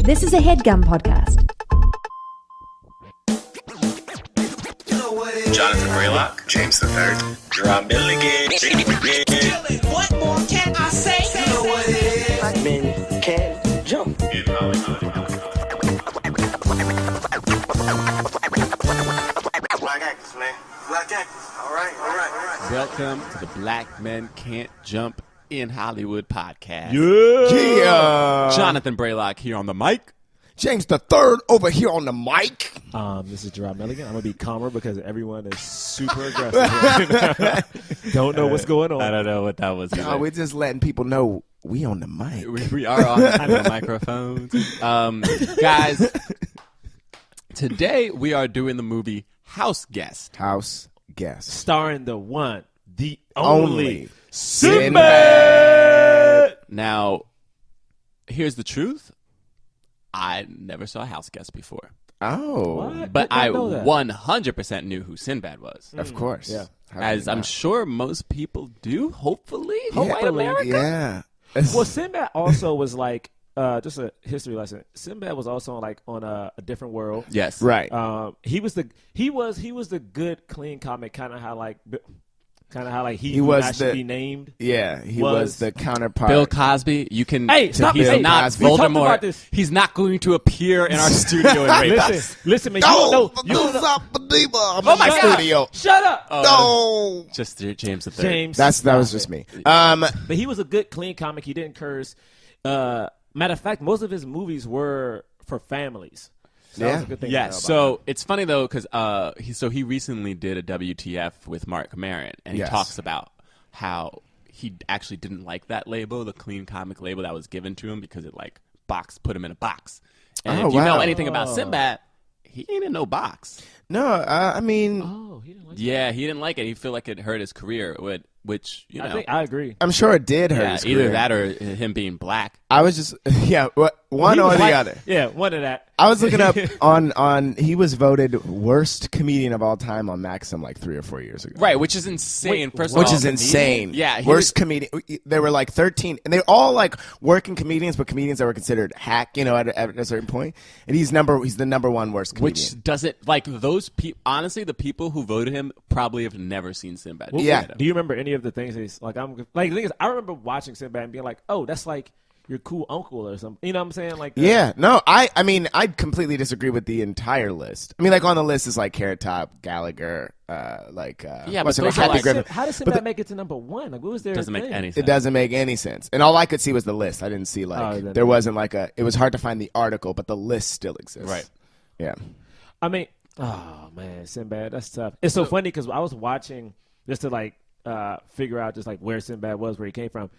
This is a HeadGum podcast. Jonathan Braylock, James III, Jerah Milligan. What more can I say? You know what it is. Black men can't jump. In Hollywood. Black actors, man. Black actors. All right. Welcome to the Black Men Can't Jump in Hollywood podcast. Yeah. Jonathan Braylock here on the mic. James the Third over here on the mic. This is Jerah Milligan. I'm going to be calmer because everyone is super aggressive. Don't know what's going on. I don't know what that was. No, we're just letting people know we on the mic. We are on the microphones. Guys, today we are doing the movie Houseguest. Houseguest. Starring the one, the only Sinbad. Now, here's the truth. I never saw Houseguest before. Oh. What? But I know that. 100% knew who Sinbad was. Of course. Yeah. How As could you I'm not? sure most people do, hopefully. Yeah. White America. Yeah. Well, Sinbad also was like, just a history lesson. Sinbad was also like on a different world. Yes. Right. He was the good, clean comic, kind of how he He would was not should the- be named. Yeah. He was the counterpart. Bill Cosby, you can. Hey, stop he's it. Hey, not Cosby. We talked Voldemort. about this. He's not going to appear in our studio and rape us. Listen, man. You don't know. You don't know. I'm Oh in my the God. studio. Shut up, No. Just James the Third. James. That was just me. But he was a good, clean comic. He didn't curse. Matter of fact, most of his movies were for families. So that was a good thing. to know Yeah, about so him. it's funny though because he recently did a WTF with Mark Maron, and he Yes. talks about how he actually didn't like that label, the clean comic label that was given to him because it like put him in a box. And Oh, if you know wow. anything about Sinbad, he ain't in no box. No, I mean, Oh, he didn't like Yeah, he didn't like it. He felt like it hurt his career, which you know. I think I agree. I'm sure it did hurt yeah, his either career. that or him being black. I was just, one He or was the like- other. Yeah, one of that. I was looking up on he was voted worst comedian of all time on Maxim like 3 or 4 years ago. Right, which is insane. Wait, First of Which all, is insane. Yeah, he worst was- comedian. There were like 13, and they're all like working comedians, but comedians that were considered hack, at a certain point. And he's the number one worst comedian. Which doesn't like those people. Honestly, the people who voted him probably have never seen Sinbad. Yeah. Do you remember any of the things he's like? The thing is, I remember watching Sinbad and being like, "Oh, that's like your cool uncle or something." You know what I'm saying? Like, Yeah, no, I mean, I completely disagree with the entire list. I mean, like on the list is like Carrot Top, Gallagher, Yeah, what's but her those name? are Happy like- Griffin. How does But Sinbad make it to number one? Like, what was their Doesn't make thing? any sense. It doesn't make any sense. And all I could see was the list. I didn't see then- there wasn't like it was hard to find the article, but the list still exists. Right. Yeah. I mean, oh man, Sinbad, that's tough. It's so funny because I was watching just to like figure out just like where Sinbad was, where he came from.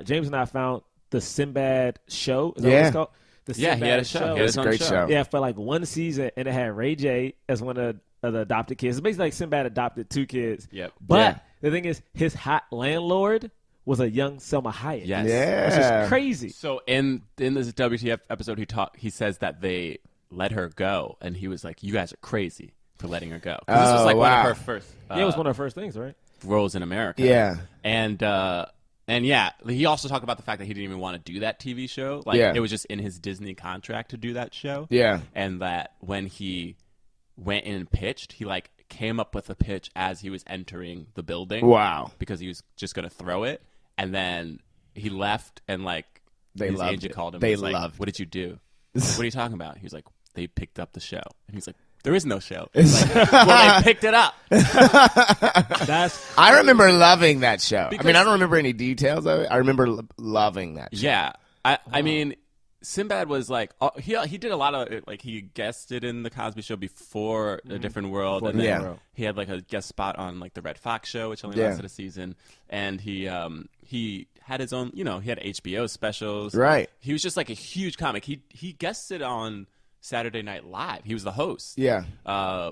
James and I found the Sinbad show. Is that what Yeah. it's called? The Yeah, he had a show. He had his It's a own great show. Yeah, for like one season, and it had Ray J as one of the adopted kids. It's basically like Sinbad adopted 2 kids. Yep. But Yeah. the thing is, his hot landlord was a young Selma Hayek. Yes. Yeah. Which is crazy. So in this WTF episode, he says that they let her go, and he was like, "You guys are crazy for letting her go." 'Cause this was like one wow. of her first Yeah, it was one of her first things, right? roles in America. Yeah. And yeah, he also talked about the fact that he didn't even want to do that TV show. Like Yeah. it was just in his Disney contract to do that show. Yeah. And that when he went in and pitched, he like came up with a pitch as he was entering the building. Wow. Because he was just going to throw it, and then he left, and like They his loved agent it. called him. They and was like, loved "What did you do? What are you talking about?" He was like, "They picked up the show," and he's like, "There is no show." He's like, "Well, they picked it up." That's I remember loving that show. I mean, Because- I don't remember any details of it. I remember loving that show. Yeah, I mean, Sinbad was like he did a lot of like he guested in the Cosby Show before A Different World, and then Different World. he had like a guest spot on like the Red Fox Show, which only Yeah. lasted a season, and he had his own, he had HBO specials. Right. He was just like a huge comic. He guested on Saturday Night Live. He was the host. Yeah.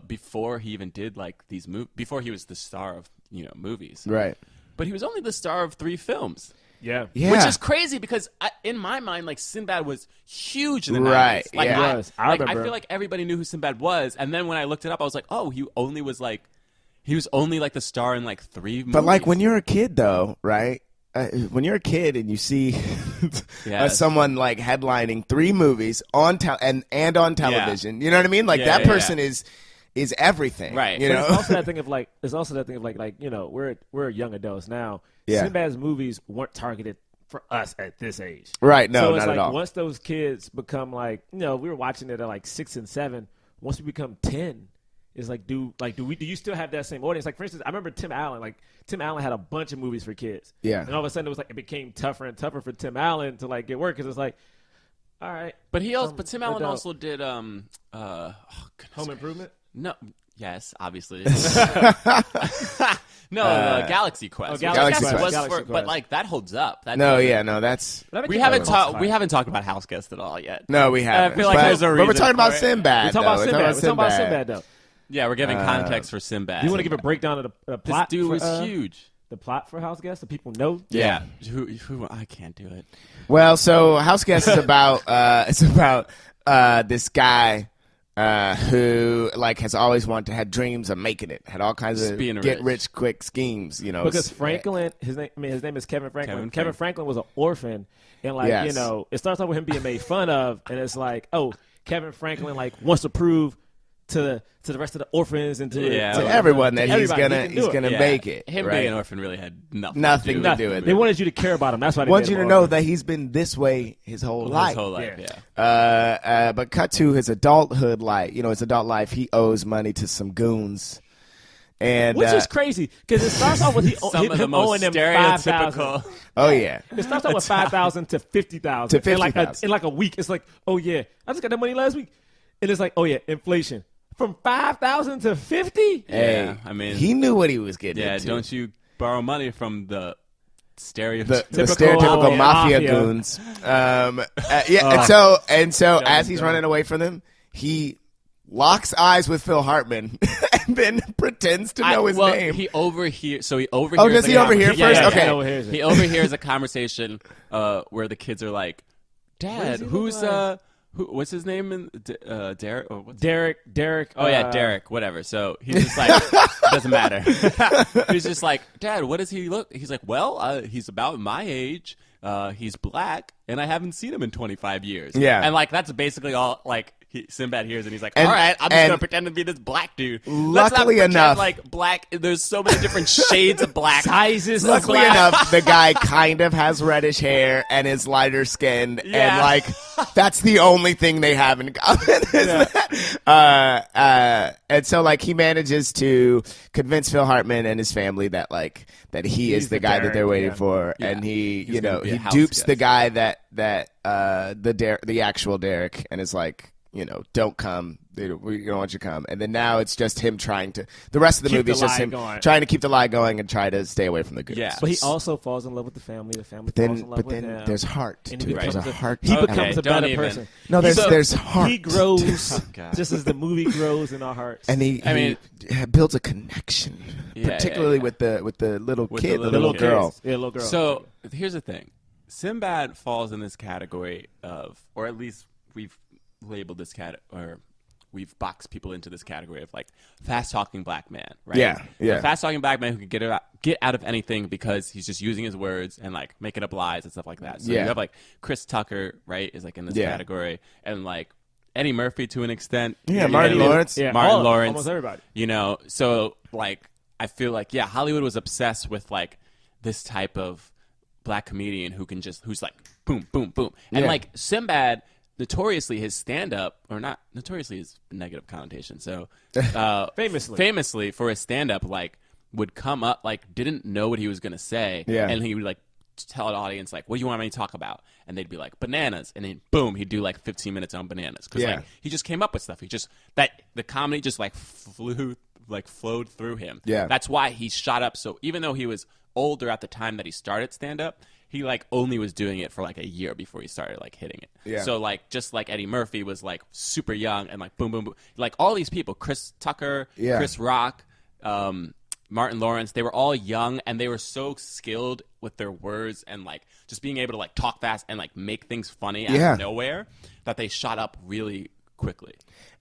Before he even did like these before he was the star of movies. Right. But he was only the star of 3 films. yeah. Yeah. Which is crazy because in my mind, like Sinbad was huge in the 90s. Right, Like, yeah. He was. I I remember. feel like everybody knew who Sinbad was, and then when I looked it up, I was like, oh, he was only like the star in like 3 movies. But like when you're a kid, though, right? when you're a kid and you see Yes. someone like headlining 3 movies on and on television, you know what I mean? Like that person is everything, Right. You But know, it's also that thing of like you know, we're young adults now. Yeah. Sinbad's movies weren't targeted for us at this age. right? No, so it's not like at all. once those kids become like, you know, we were watching it at like 6 and 7. Once we become 10, it's like do you still have that same audience? Like for instance, I remember Tim Allen. Like Tim Allen had a bunch of movies for kids. Yeah. And all of a sudden it was like it became tougher and tougher for Tim Allen to like get work because it's like, all right, But Tim Allen adult. also did Home Improvement. No, yes, obviously. No, Galaxy Quest. Galaxy Quest. was Galaxy but Quest. like that holds up. That No, doesn't- yeah, no, that's That We became haven't a talked. crossfire. We haven't talked about Houseguest at all yet. no, we haven't. feel like there's a but we're reason talking about for it. Sinbad. We're talking about though. Sinbad. We're talking about Sinbad though. Yeah, we're giving context for Sinbad. Do you want to give a breakdown of the This plot? dude for, was huge. The plot for Houseguest, so people know. Yeah. Who? I can't do it. Well, so Houseguest is about this guy who like has always had dreams of making it, had all kinds of Being get rich. rich quick schemes, you know. Because Franklin, his name is Kevin Franklin. Kevin Franklin was an orphan, and like Yes. you know, it starts off with him being made fun of, and it's like, oh, Kevin Franklin like wants to prove to the rest of the orphans and to to everyone that he's everybody gonna can do it. Yeah. make it. Him right? being an orphan really had nothing. Nothing to to do do with with They it. wanted you to care about him. That's why they Want made you to him know orphan. that he's been this way his whole life. His whole life. Yeah. Yeah. But cut to his adulthood life. You know, his adult life. He owes money to some goons, and Which is crazy because it starts off with Some of the him most owing them $5,000. stereotypical. oh yeah, It starts off with 5,000 to 50,000. To in like 50,000. a week. It's like, oh yeah, I just got that money last week, and it's like, oh yeah, inflation from 5,000 to 50. Yeah, I mean, he knew what he was getting yeah. into. Don't you borrow money from the stereotypical? the Typical stereotypical mafia mafia. goons. And so as he's running away from them, he locks eyes with Phil Hartman and then pretends to know his name. He overhears. So he overhears. Oh, does he overhear Yeah, first? yeah, Okay. yeah. Overhears it. He overhears a conversation where the kids are like, "Dad, he look who's like?" what's his name? Derek? Or what's Derek. Oh yeah, Derek. Whatever. So he's just like, doesn't matter. He's just like, Dad, what does he look? He's like, well, he's about my age. He's black, and I haven't seen him in 25 years. Yeah. And like that's basically all like Sinbad hears, and he's like, And- all right, I'm just and gonna pretend to be this black dude. Let's not luckily pretend enough- like black. There's so many different shades of black. Sizes. of Luckily black. enough, the guy kind of has reddish hair and is lighter skinned, and Yeah. like that's the only thing they have in common. And so like he manages to convince Phil Hartman and his family that he is He's the the guy that Derek, they're waiting yeah. for, Yeah. and he He's gonna be a he house dupes guest. the guy that the actual Derek, and is like, don't come. We don't want you to come. And then now it's just him trying to. The rest of the Keep movie is the just lie him going. trying to keep the lie going and try to stay away from the goons. Yeah. But he also falls in love with the family. The family falls in love with him. there's heart And to he it. There's becomes a heart. He to Okay, becomes a don't better even. person. No, there's So heart. He grows God. just as the movie grows in our hearts. And he builds a connection, Yeah, particularly yeah. with the little With kid, the the little little girl. kids. Yeah, little girl. So here's the thing: Sinbad falls in this category of, or at least we've labeled this or we've boxed people into this category of like fast talking black man, right? Yeah, yeah. Fast talking black man who can get out of anything because he's just using his words and like making up lies and stuff like that. So Yeah. you have like Chris Tucker, right, is like in this Yeah. category, and like Eddie Murphy to an extent. Yeah, You Martin know, Lawrence. Yeah, Martin all- Lawrence, almost everybody. So like I feel like Hollywood was obsessed with like this type of black comedian who's like boom, boom, boom, and Yeah. like Sinbad. Notoriously, his stand-up, or not notoriously, is a negative connotation. So, famously for his stand-up, like would come up, like didn't know what he was gonna say, Yeah. and he would like tell an audience like, "What do you want me to talk about?" And they'd be like, "Bananas," and then boom, he'd do like 15 minutes on bananas because Yeah. like he just came up with stuff. He just the comedy just like flowed through him. Yeah. That's why he shot up. So even though he was older at the time that he started stand-up, he like only was doing it for like a year before he started like hitting it. Yeah. So like just like Eddie Murphy was like super young and like boom boom boom, like all these people, Chris Tucker, Yeah. Chris Rock, Martin Lawrence, they were all young and they were so skilled with their words and like just being able to like talk fast and like make things funny out Yeah. of nowhere that they shot up really quickly.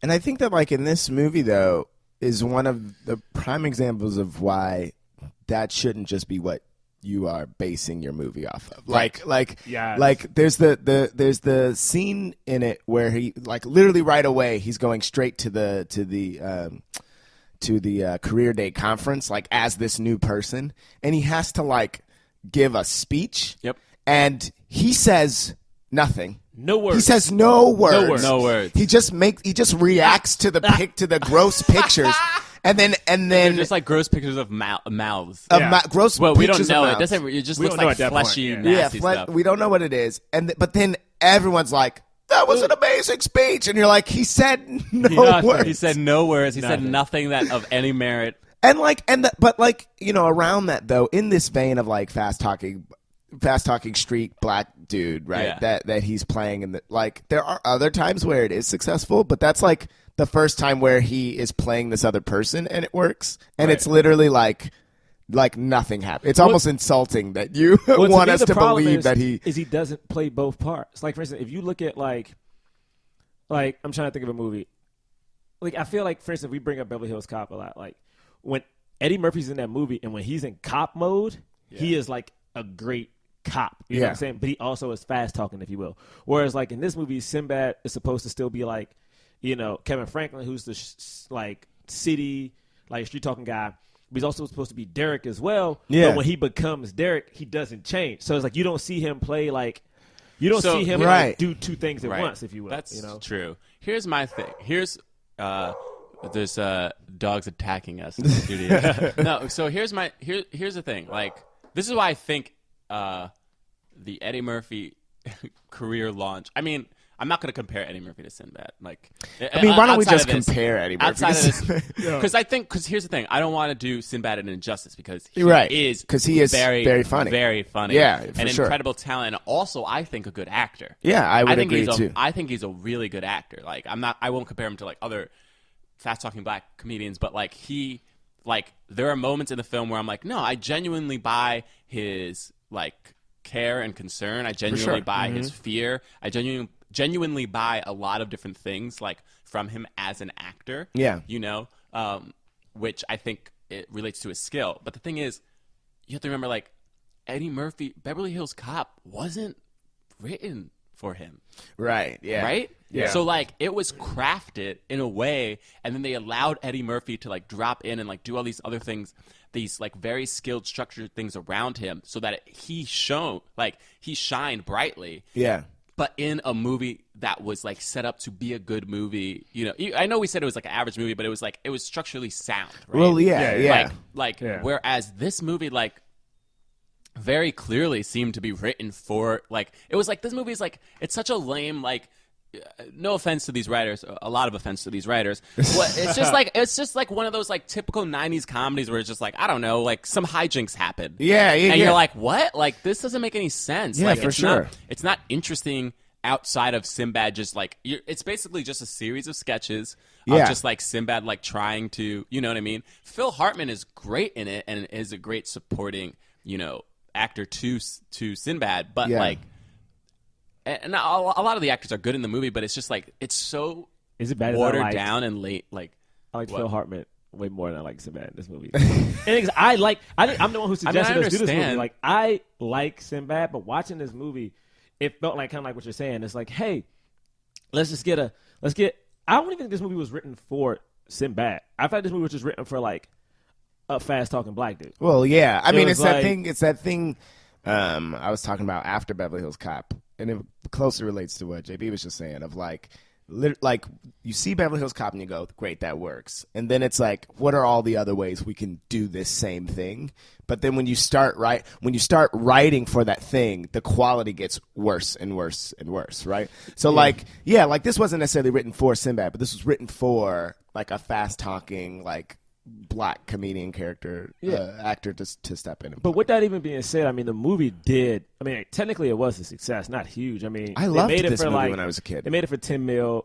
And I think that like in this movie though is one of the prime examples of why that shouldn't just be what you are basing your movie off of. Yes. Like there's the scene in it where he like literally right away he's going straight to the career day conference like as this new person, and he has to like give a speech. Yep. And he says nothing. No words. He says no words. No words. He just reacts to the gross pictures. And then They're just like gross pictures of mouths. Gross Well, we don't pictures of know. It mouths. doesn't. It just We looks don't know like at that point, fleshy, yeah. nasty stuff. We don't know what it is. But then everyone's like, that was an amazing speech. And you're like, he said no words. He said no words. He said Nothing. nothing that of any merit. But around that though, in this vein of like fast talking street black dude, right? Yeah. That he's playing in there are other times where it is successful, but that's like the first time where he is playing this other person and it works. And it's literally like nothing happened. It's almost insulting that you want us to believe that he doesn't play both parts. Like for instance, if you look at like I'm trying to think of a movie. Like I feel like for instance, we bring up Beverly Hills Cop a lot. Like when Eddie Murphy's in that movie and when he's in cop mode, he is like a great cop. You know what I'm saying? But he also is fast talking, if you will. Whereas like in this movie, Sinbad is supposed to still be like, Kevin Franklin, who's the city street talking guy. But he's also supposed to be Derek as well. Yeah. But when he becomes Derek, he doesn't change. So it's like you don't see him play like see him like, do two things at once, if you will. That's true. Here's my thing. There's dogs attacking us in the studio. No, so here's the thing. Like this is why I think the Eddie Murphy career launch. I mean, I'm not going to compare Eddie Murphy to Sinbad. Like, I mean, why don't we just compare Eddie Murphy to Sinbad? Because here's the thing. I don't want to do Sinbad an injustice because he is very funny. Very funny. Yeah, for and sure. incredible talent. And also, I think a good actor. Yeah, I would agree too. I think he's a really good actor. Like, I won't compare him to like other fast-talking black comedians, but like there are moments in the film where I'm like, no, I genuinely buy his like care and concern. I genuinely buy his fear. I genuinely buy a lot of different things like from him as an actor. Yeah. Which I think it relates to his skill. But the thing is, you have to remember like Eddie Murphy, Beverly Hills Cop wasn't written for him. Right. Yeah. Right? Yeah. So like it was crafted in a way, and then they allowed Eddie Murphy to like drop in and like do all these other things, these like very skilled, structured things around him, so that he shined brightly. Yeah. But in a movie that was like set up to be a good movie, I know we said it was like an average movie, but it was structurally sound. Right? Well, yeah. Whereas this movie like very clearly seemed to be written for like it was like this movie is like it's such a lame like. No offense to these writers, a lot of offense to these writers. It's just like one of those like typical '90s comedies where it's just like I don't know, like some hijinks happen. And you're like, what? Like this doesn't make any sense. Yeah, like, for sure. It's not interesting outside of Sinbad. Just like it's basically just a series of sketches of just like Sinbad like trying to, you know what I mean? Phil Hartman is great in it and is a great supporting, actor to Sinbad, but like. And a lot of the actors are good in the movie, but it's just like it's so watered down and late. Like I like Phil Hartman way more than I like Sinbad in this movie. And I'm the one who suggested us do this movie. Like I like Sinbad, but watching this movie, it felt like kind of like what you're saying. It's like, hey, I don't even think this movie was written for Sinbad. I thought this movie was just written for like a fast talking black dude. Well, yeah. I mean, it's like, that thing. I was talking about after Beverly Hills Cop, and it closely relates to what JB was just saying of like you see Beverly Hills Cop and you go, great, that works. And then it's like, what are all the other ways we can do this same thing? But then when you start writing for that thing, the quality gets worse and worse and worse, right? So like this wasn't necessarily written for Sinbad, but this was written for like a fast talking like black comedian character actor to step in. But with that even being said, I mean, the movie technically it was a success, not huge. I mean, I loved this movie when I was a kid. They made it for $10 million.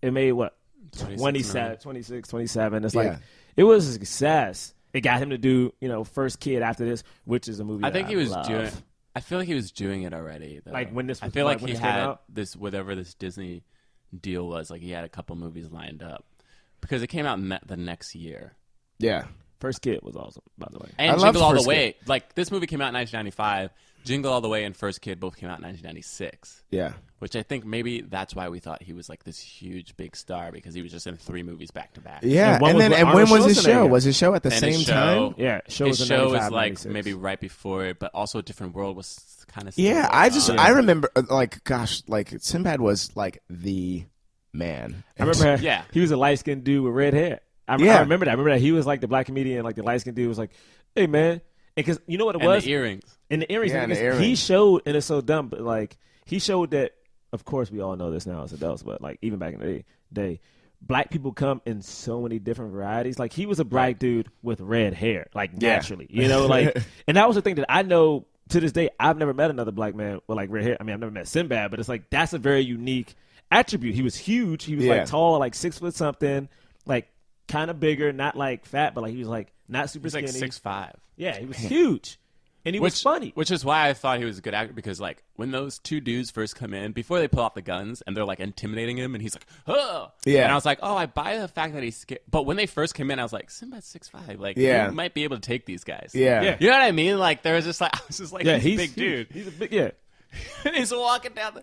It made what? 26, 27. It's like, it was a success. It got him to do, First Kid after this, which is a movie I think he was love. doing I feel like he was doing it already, though. Like when this was, I feel like when he this came had out? this, whatever this Disney deal was, like he had a couple movies lined up. Because it came out the next year. Yeah. First Kid was awesome, by the way. And I loved Jingle All the First Way. Like, this movie came out in 1995. Jingle All the Way and First Kid both came out in 1996. Yeah. Which I think maybe that's why we thought he was like this huge big star, because he was just in 3 movies back to back. Yeah, one and was then with and when Arnold was his show? Schwarzenegger. Was his show at the And same his time? show, Yeah, show his was in show 95, is like 96. maybe right before it, but also Different World was kind of Yeah, I remember like Sinbad was like the man. I remember Yeah. he was a light-skinned dude with red hair. I Yeah. remember that. I remember that. He was like the black comedian, like the light-skinned dude was like, hey, man. Because you know what it and was? the earrings. And the earrings. Yeah, and the because earrings. He showed, and it's so dumb, but like he showed that, of course, we all know this now as adults, but like even back in the day, black people come in so many different varieties. Like he was a black dude with red hair, like Yeah. naturally, you know, like, and that was the thing that I know to this day. I've never met another black man with like red hair. I mean, I've never met Sinbad, but it's like that's a very unique attribute. He was huge. He was Yeah. like tall, like 6 foot something, like kind of bigger, not like fat, but like he was like not super He's like skinny. 6'5". Yeah, he was huge, and he was funny. Which is why I thought he was a good actor, because like when those 2 dudes first come in, before they pull out the guns and they're like intimidating him, and he's like, "Oh," Yeah. and I was like, "Oh, I buy the fact that he's scared." But when they first came in, I was like, "Sinbad's 6'5". Like, Yeah. you might be able to take these guys. Yeah. Yeah. You know what I mean? Like, there was just like I was just like, Yeah, he's a big huge. dude. He's a big, yeah. And he's walking down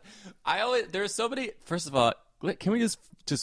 there's so many. First of all, can we just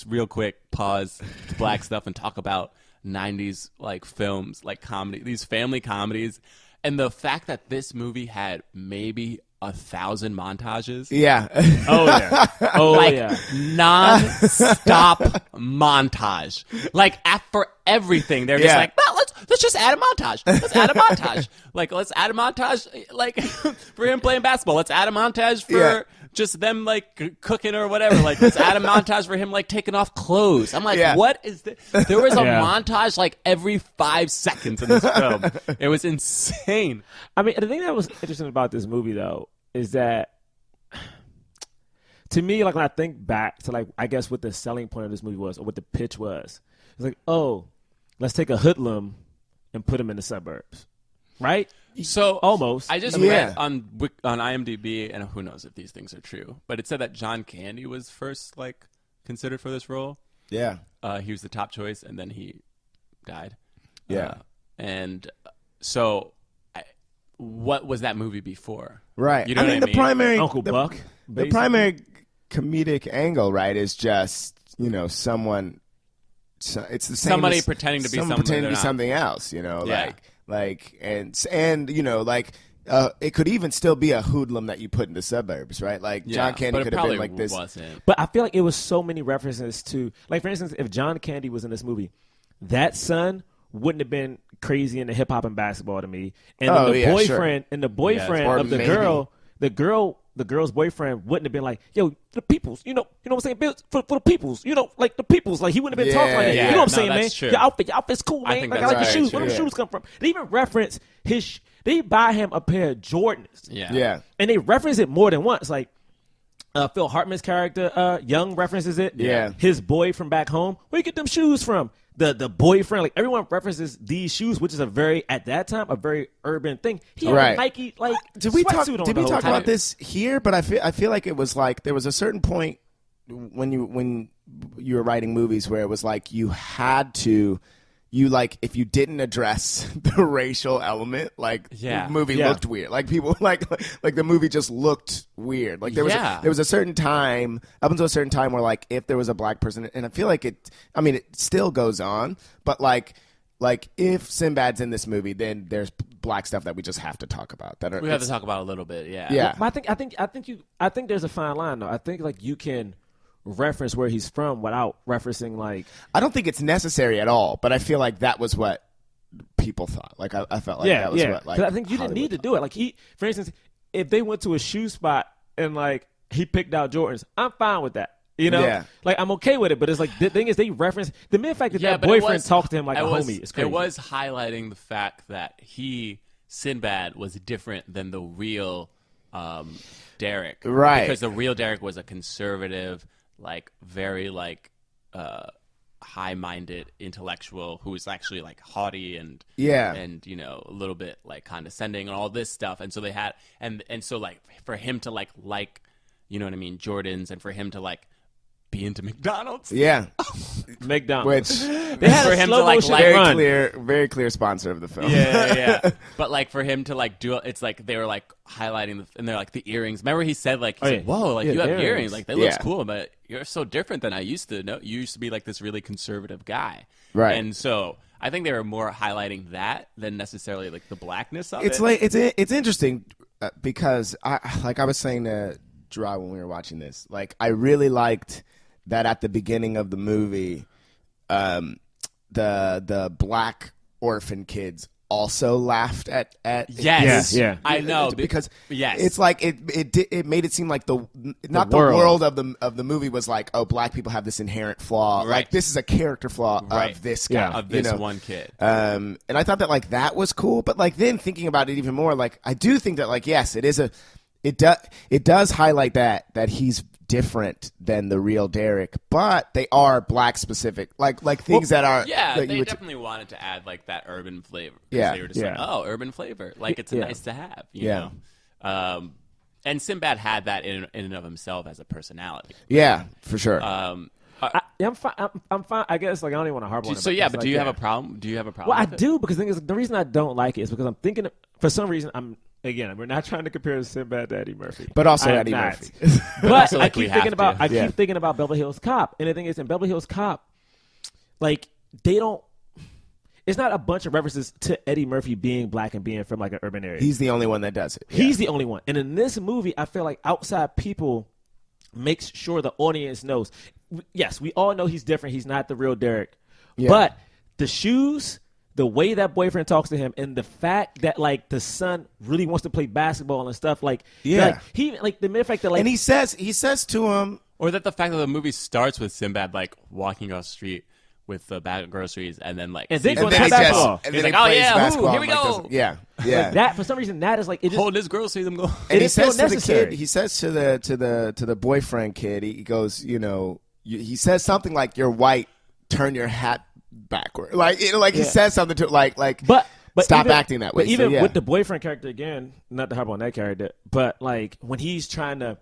real quick pause the black stuff and talk about 90s like films, like comedy, these family comedies, and the fact that this movie had maybe 1,000 montages. Yeah. Oh yeah. Oh Like yeah. non-stop montage, like for everything. They're just Yeah. like, well, let's just add a montage. Let's add a montage. Like, let's add a montage, like for him playing basketball. Let's add a montage for Yeah. just them like cooking or whatever. Like, let's add a montage for him like taking off clothes. I'm like, Yeah. what is this? There was a Yeah. montage like every 5 seconds in this film. It was insane. I mean, the thing that was interesting about this movie, though, is that to me, like when I think back to like, I guess what the selling point of this movie was, or what the pitch was, it's like, oh, let's take a hoodlum and put him in the suburbs, right? So Almost. I just Yeah. read on IMDb, and who knows if these things are true, but it said that John Candy was first like considered for this role. Yeah. He was the top choice, and then he died. Yeah. And so, what was that movie before? Right. You know I mean, what I the mean? primary Uncle Buck. The basically. primary comedic angle, right, is just someone. So it's the same. Somebody as, pretending to be someone something pretending to they're be not. something else. Yeah. like and like. It could even still be a hoodlum that you put in the suburbs, right? Like John Candy but it could have probably been like this. Wasn't. But I feel like it was so many references to, like, for instance, if John Candy was in this movie, that son wouldn't have been crazy into hip hop and basketball to me, and Oh, the yeah, boyfriend and the boyfriend Or of the maybe. the girl's boyfriend wouldn't have been like, yo, the peoples, you know what I'm saying, Bills, for the peoples, like the peoples, like he wouldn't have been talking like that. Yeah. You know what I'm No, saying, man? that's true. Your outfit's cool, I man. think Like, I that's like your right, shoes. Where true. them shoes come from? They even reference his. They buy him a pair of Jordans. Yeah. Yeah. And they reference it more than once. Like Phil Hartman's character, Young, references it. Yeah. His boy from back home. Where you get them shoes from? The boyfriend. Like everyone references these shoes, which is at that time, a very urban thing. He had Right. a Nike like Did we talk? sweatsuit on Did the we whole talk time. about this here? But I feel like it was like there was a certain point when you were writing movies where it was like you had to. You like if you didn't address the racial element, like Yeah. the movie Yeah. looked weird. Like people like the movie just looked weird. Like there was a certain time up until a certain time where like if there was a black person, and I feel like it still goes on, but like if Sinbad's in this movie, then there's black stuff that we just have to talk about. That are We have to talk about it a little bit. Yeah. Yeah. But I think there's a fine line though. I think like you can reference where he's from without referencing like I don't think it's necessary at all, but I feel like that was what people thought. Like I felt like that was what like 'Cause I think you didn't Hollywood need to thought. do it. Like for instance, if they went to a shoe spot and like he picked out Jordans, I'm fine with that. You know, Yeah. like I'm okay with it. But it's like the thing is, they reference the mere fact that that but it boyfriend was- talked to him like a it was- homie. It's crazy. It was highlighting the fact that Sinbad was different than the real Derek. Right. Because the real Derek was a conservative, like very like high-minded intellectual who was actually like haughty and Yeah. and a little bit like condescending and all this stuff. And so they had and so like for him to like you know what I mean, Jordans, and for him to like be into McDonald's. Yeah, McDonald's. which They had For a him slow to, like, motion light- run. very clear sponsor of the film. Yeah. But like for him to like do it's like they were like highlighting and they're like the earrings. Remember he said like, Oh, yeah. whoa, like Yeah, you have earrings. earrings. Like that looks Yeah. cool, but you're so different than I used to know. You used to be like this really conservative guy. Right. And so I think they were more highlighting that than necessarily like the blackness of It's it. like it's interesting because I was saying to Jerah when we were watching this, like I really liked that at the beginning of the movie, the black orphan kids also laughed at Yes. Yeah. I know because yes. it's like it made it seem like the world. world of the movie was like, oh, black people have this inherent flaw, Right. like this is a character flaw Right. of this guy, Yeah. of this you know? one kid. And I thought that like that was cool, but like then thinking about it even more, like I do think that like yes, it does highlight that he's different than the real Derek, but they are black specific, like things that are Yeah, that they you would definitely wanted to add like that urban flavor. 'Cause Yeah. they were just Yeah. like, oh, urban flavor, like it's Yeah. nice to have. You Yeah. know? And Sinbad had that in and of himself as a personality. yeah, for sure. I'm fine. I'm fine. I guess like I don't even want to harp on it. So yeah, it's but like, do you have yeah. a problem? Do you have a problem? Well, I with it? do because the reason I don't like it is because I'm thinking for some reason we're not trying to compare Sinbad to Eddie Murphy, But also I am Eddie not. Murphy. But feel I like we keep have thinking to. about Yeah. keep thinking about Beverly Hills Cop, and the thing is in Beverly Hills Cop, like they don't. It's not a bunch of references to Eddie Murphy being black and being from like an urban area. He's the only one that does it. He's the only one. And in this movie, I feel like outside people makes sure the audience knows. Yes, we all know he's different. He's not the real Derek. Yeah. But the shoes, the way that boyfriend talks to him, and the fact that like the son really wants to play basketball and stuff, like Yeah. like, he like the mere fact that like And he says to him, Or that the fact that the movie starts with Sinbad like walking across the street with the bag of groceries, and then like And then sees goes the to he basketball. just, and He's then like, he oh plays yeah, basketball here we and, like, go. doesn't- yeah. that for some reason that is like it just Holding his groceries, I'm going. And he is still says to the necessary. kid, he says to the boyfriend kid, he goes, you know, he says something like, "You're white, turn your hat backward." Like, you know, like he says something to like But stop even, acting that way. But even So, yeah. with the boyfriend character again, not to harp on that character, but like when he's trying to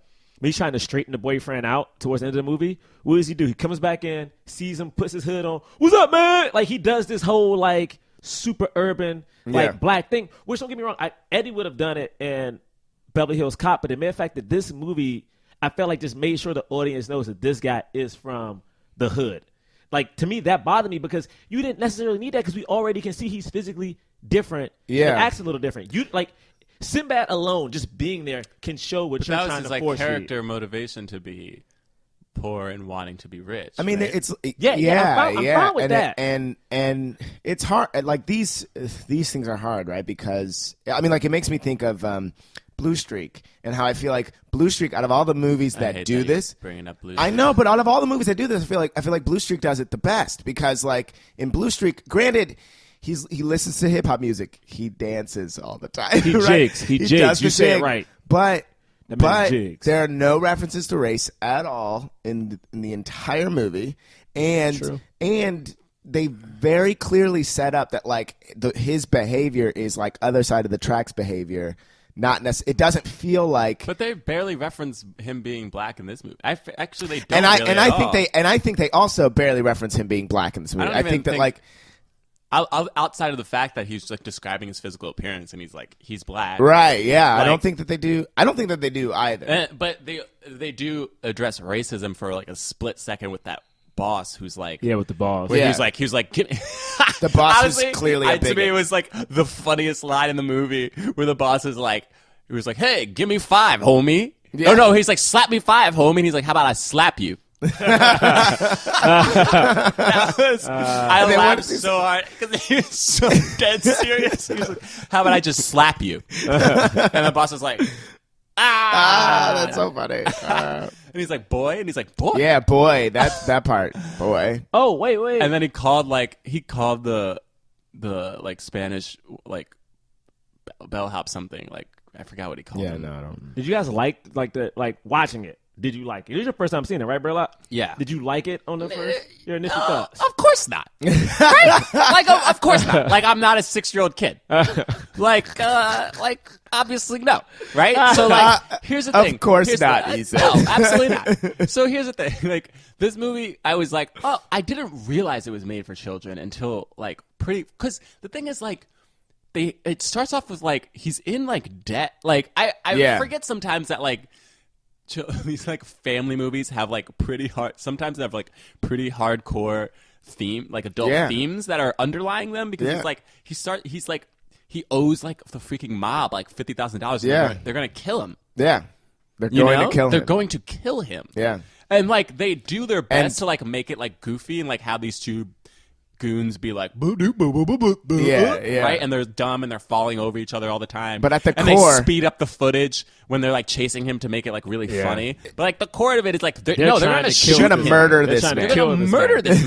straighten the boyfriend out towards the end of the movie, what does he do? He comes back in, sees him, puts his hood on. What's up, man? Like he does this whole like super urban like Yeah. black thing. Which don't get me wrong, Eddie would have done it in Beverly Hills Cop, but the mere fact that this movie, I felt like just made sure the audience knows that this guy is from the hood. Like to me, that bothered me because you didn't necessarily need that because we already can see he's physically different. Yeah. and acts a little different. You like Sinbad alone, just being there can show what you're That was trying his to like force character motivation to be poor and wanting to be rich. I mean, right? it's Yeah, I'm fine with and that. and it's hard. Like these things are hard, right? Because I mean, like it makes me think of Blue Streak and how I feel like Blue Streak, out of all the movies I that hate do that you're this, bringing up Blue I Streak. know, but out of all the movies that do this, I feel like Blue Streak does it the best because, like, in Blue Streak, granted, he listens to hip hop music, he dances all the time. He right? jigs. He jigs. does You the say it jig. right. But That man but jigs. there are no references to race at all in the entire movie, and True. and they very clearly set up that like his behavior is like other side of the tracks behavior. Not it doesn't feel like. But they barely reference him being black in this movie. Actually, they don't. And I really and at I all. think they also barely reference him being black in this movie. don't I even think that think- like outside of the fact that he's like describing his physical appearance and he's like he's black, right, yeah. I Like- don't think that they do. I don't think that they do either. But they do address racism for like a split second with that boss who's like with the balls. where Yeah. he was like get The boss is Honestly, clearly a to me bigot. it was like the funniest line in the movie where the boss is like he was like, hey, give me 5, homie. Yeah. Oh no, he's like, slap me 5, homie. And he's like, how about I slap you? I then what laughed does he so hard because he was so dead serious. He was like, how about I just slap you? And the boss was like, That's so funny. and he's like, boy, and he's like, boy. Yeah, boy, that's that part, boy. Oh wait. And then he called the like Spanish like bellhop something, like I forgot what he called him. I don't. Did you guys like watching it? Did you like it? It was your first time seeing it, right, Braylock? Yeah. Did you like it on the first? Your initial thoughts? Of course not. Right? Like, of course not. Like, I'm not a 6-year-old kid. Like obviously no, right? So like, here's the thing. Of course Here's not, the, he said. No, absolutely not. So here's the thing. Like this movie, I was like, oh, I didn't realize it was made for children until like because the thing is like, it starts off with like he's in like debt. Like I Yeah. forget sometimes that like these like family movies have like pretty hard. Sometimes they have like pretty hardcore adult themes that are underlying them because Yeah. he's like he owes like the freaking mob like $50,000. Yeah. They're gonna kill him. Yeah. They're You going know? to kill him. They're going to kill him. Yeah. And like they do their best And- to like make it like goofy and like have these two goons be like Yeah. right, and they're dumb and they're falling over each other all the time. But at the and core- they speed up the footage when they're like chasing him to make it like really funny. But like the core of it is like they're trying gonna to shoot kill Gonna him. murder They're this trying to man. They're kill gonna this murder man. this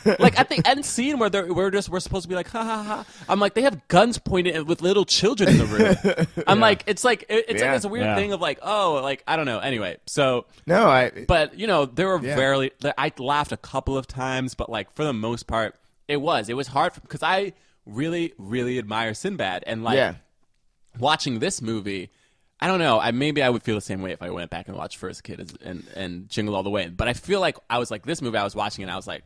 man. Like at the end scene where we're supposed to be like ha ha ha. I'm like they have guns pointed with little children in the room. I'm like it's like it's Yeah. like this weird Yeah. thing of like oh like I don't know. Anyway, so No, but you know there were Yeah. I laughed a couple of times, but like for the most part it was hard because I really admire Sinbad and like yeah. watching this movie. I don't know. Maybe I would feel the same way if I went back and watched First Kid and Jingle All the Way. But I feel like I was like this movie. I was watching and I was like,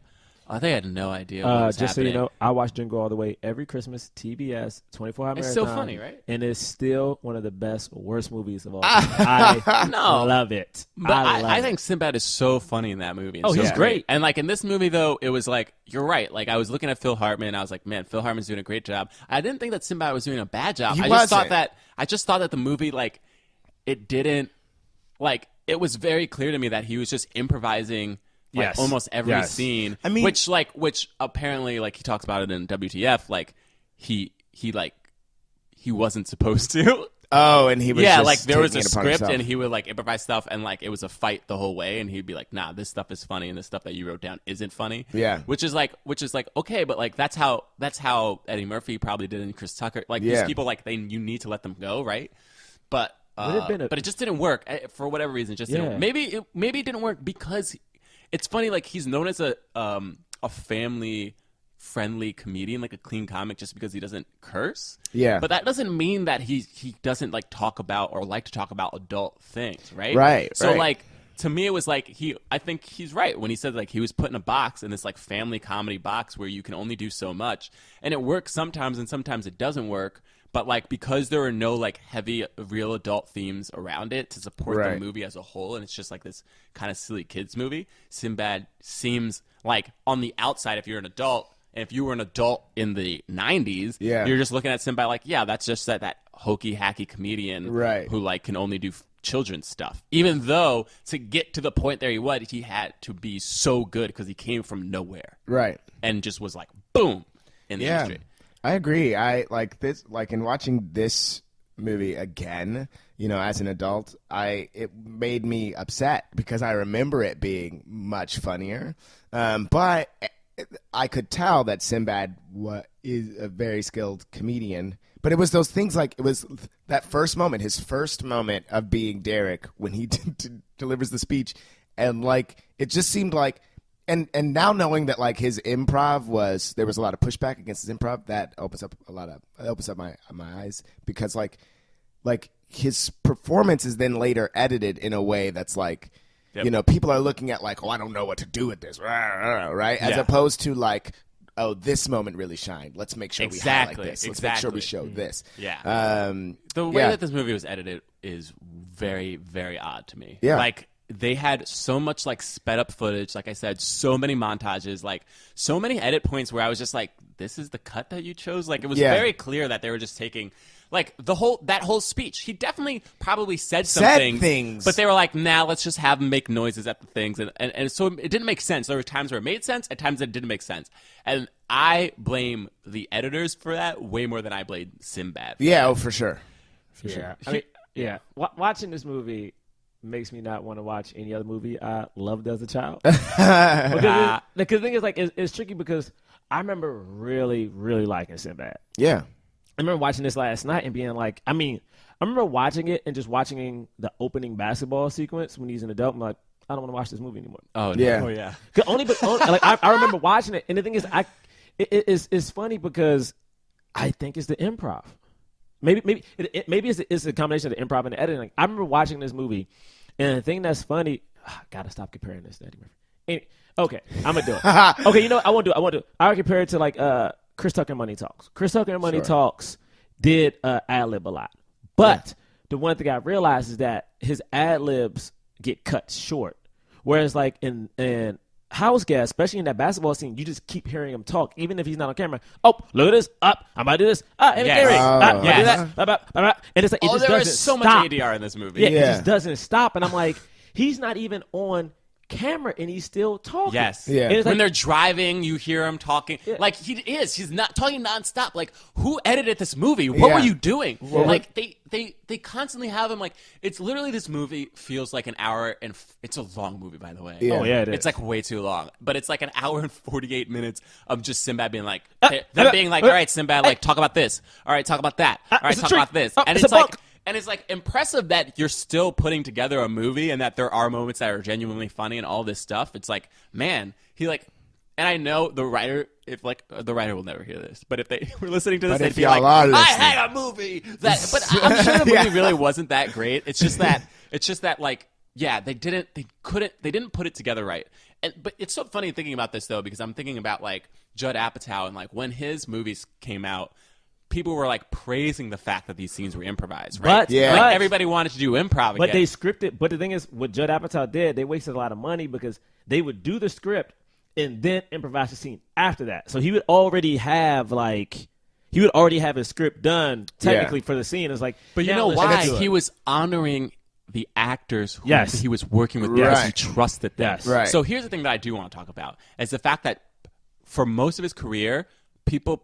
oh, they had no idea what was Just happening. so you know, I watch Jingle All the Way every Christmas, TBS, 24-hour It's marathon. so funny, right? And it's still one of the worst movies of all time. I No. love it. But I think Sinbad is so funny in that movie. And Oh, so he's great. And like in this movie, though, it was like, you're right. Like I was looking at Phil Hartman and I was like, man, Phil Hartman's doing a great job. I didn't think that Sinbad was doing a bad job. He I wasn't. just thought that the movie, like, it didn't, like, it was very clear to me that he was just improvising like Yes. almost every Yes. scene. I mean- which apparently, like he talks about it in WTF, like he wasn't supposed to. Oh, and he was Yeah, just like there was a taking it upon script himself. and he would like improvise stuff and like it was a fight the whole way and he'd be like, nah, this stuff is funny and this stuff that you wrote down isn't funny. Yeah. Which is like okay, but like that's how Eddie Murphy probably did in Chris Tucker. Like Yeah. these people like you need to let them go, right? But Would it have been but it just didn't work for whatever reason. It just didn't. Yeah. Maybe it didn't work because it's funny. Like he's known as a family friendly comedian, like a clean comic, just because he doesn't curse. Yeah. But that doesn't mean that he doesn't like talk about or like to talk about adult things, right? Right, So right. like to me, it was like I think he's right when he said like he was put in a box in this like family comedy box where you can only do so much, and it works sometimes and sometimes it doesn't work. But like because there are no like heavy real adult themes around it to support Right. the movie as a whole, and it's just like this kind of silly kids movie, Sinbad seems like on the outside, if you're an adult, and if you were an adult in the 90s, Yeah. you're just looking at Sinbad like, yeah, that's just that hokey hacky comedian Right. who like can only do children's stuff. Even though to get to the point there he had to be so good because he came from nowhere Right. and just was like boom in the Yeah. industry. I agree. I like this. Like in watching this movie again, you know, as an adult, it made me upset because I remember it being much funnier. But I could tell that Sinbad is a very skilled comedian. But it was those things like it was that first moment, his first moment of being Derek when he delivers the speech, and like it just seemed like. And now knowing that like his improv there was a lot of pushback against his improv, that opens up my eyes because like his performance is then later edited in a way that's like, Yep. you know, people are looking at like, oh, I don't know what to do with this, right? As Yeah. opposed to like, oh, this moment really shined. Let's make sure we highlight Exactly, this. Let's make sure we exactly. show this. Yeah. The way yeah. that this movie was edited is very, very odd to me. Yeah. Like they had so much like sped up footage, like I said, so many montages, like so many edit points where I was just like, this is the cut that you chose? Like it was Yeah. very clear that they were just taking like that whole speech. He definitely probably said something. things. But they were like, nah, let's just have him make noises at the things. And so it didn't make sense. There were times where it made sense, at times it didn't make sense. And I blame the editors for that way more than I blame Sinbad. Yeah, oh, for sure. Yeah. I mean, yeah. Watching this movie makes me not want to watch any other movie I loved as a child. Because the thing is, like, it's tricky because I remember really, really liking Sinbad. Yeah. I remember watching this last night and being like, I remember watching it and just watching the opening basketball sequence when he's an adult. I'm like, I don't want to watch this movie anymore. Oh, Yeah. no. Oh, yeah. Like I remember watching it, and the thing is, it's funny because I think it's the improv. maybe it's a combination of the improv and the editing. Like, I remember watching this movie, and the thing that's funny, gotta stop comparing this to Eddie Murphy. Okay, I'm gonna do it. Okay, you know what? I won't do it. I would compare it to like Chris Tucker and Money Talks. Chris Tucker and Money Talks did ad lib a lot, but the one thing I realized is that his ad libs get cut short, whereas like in Houseguest, especially in that basketball scene, you just keep hearing him talk, even if he's not on camera. Oh, look at this! Up, I'm about to do this. And it's like it just there doesn't is so stop. much ADR in this movie. Yeah, it just doesn't stop, and I'm like, he's not even on camera and he's still talking. Yes. Yeah. And it's When like, they're driving, you hear him talking. Like, he's not talking nonstop. Like, who edited this movie? What were you doing? Like, they constantly have him, like, it's literally, this movie feels like an hour, and it's a long movie, by the way. Yeah. Oh, yeah, it is. It's like way too long. But it's like an hour and 48 minutes of just Sinbad being like, them being like, all right, Sinbad, like, talk about this. All right, talk about that. All right, talk about this. And it's like, and it's like impressive that you're still putting together a movie and that there are moments that are genuinely funny and all this stuff. It's like, man, and I know the writer, the writer will never hear this, but if they were listening to this, they'd be like, I had a movie that, but I'm sure the movie really wasn't that great. It's just that like, yeah, they didn't put it together right. But it's so funny thinking about this though, because I'm thinking about like Judd Apatow and like when his movies came out, people were like praising the fact that these scenes were improvised, right? But everybody wanted to do improv again. But they scripted. But the thing is, what Judd Apatow did, they wasted a lot of money because they would do the script and then improvise the scene after that. So he would already have his script done technically for the scene. It's like, but you know why? He was honoring the actors who he was working with because he trusted them. Yes. Right. So here's the thing that I do want to talk about is the fact that for most of his career, people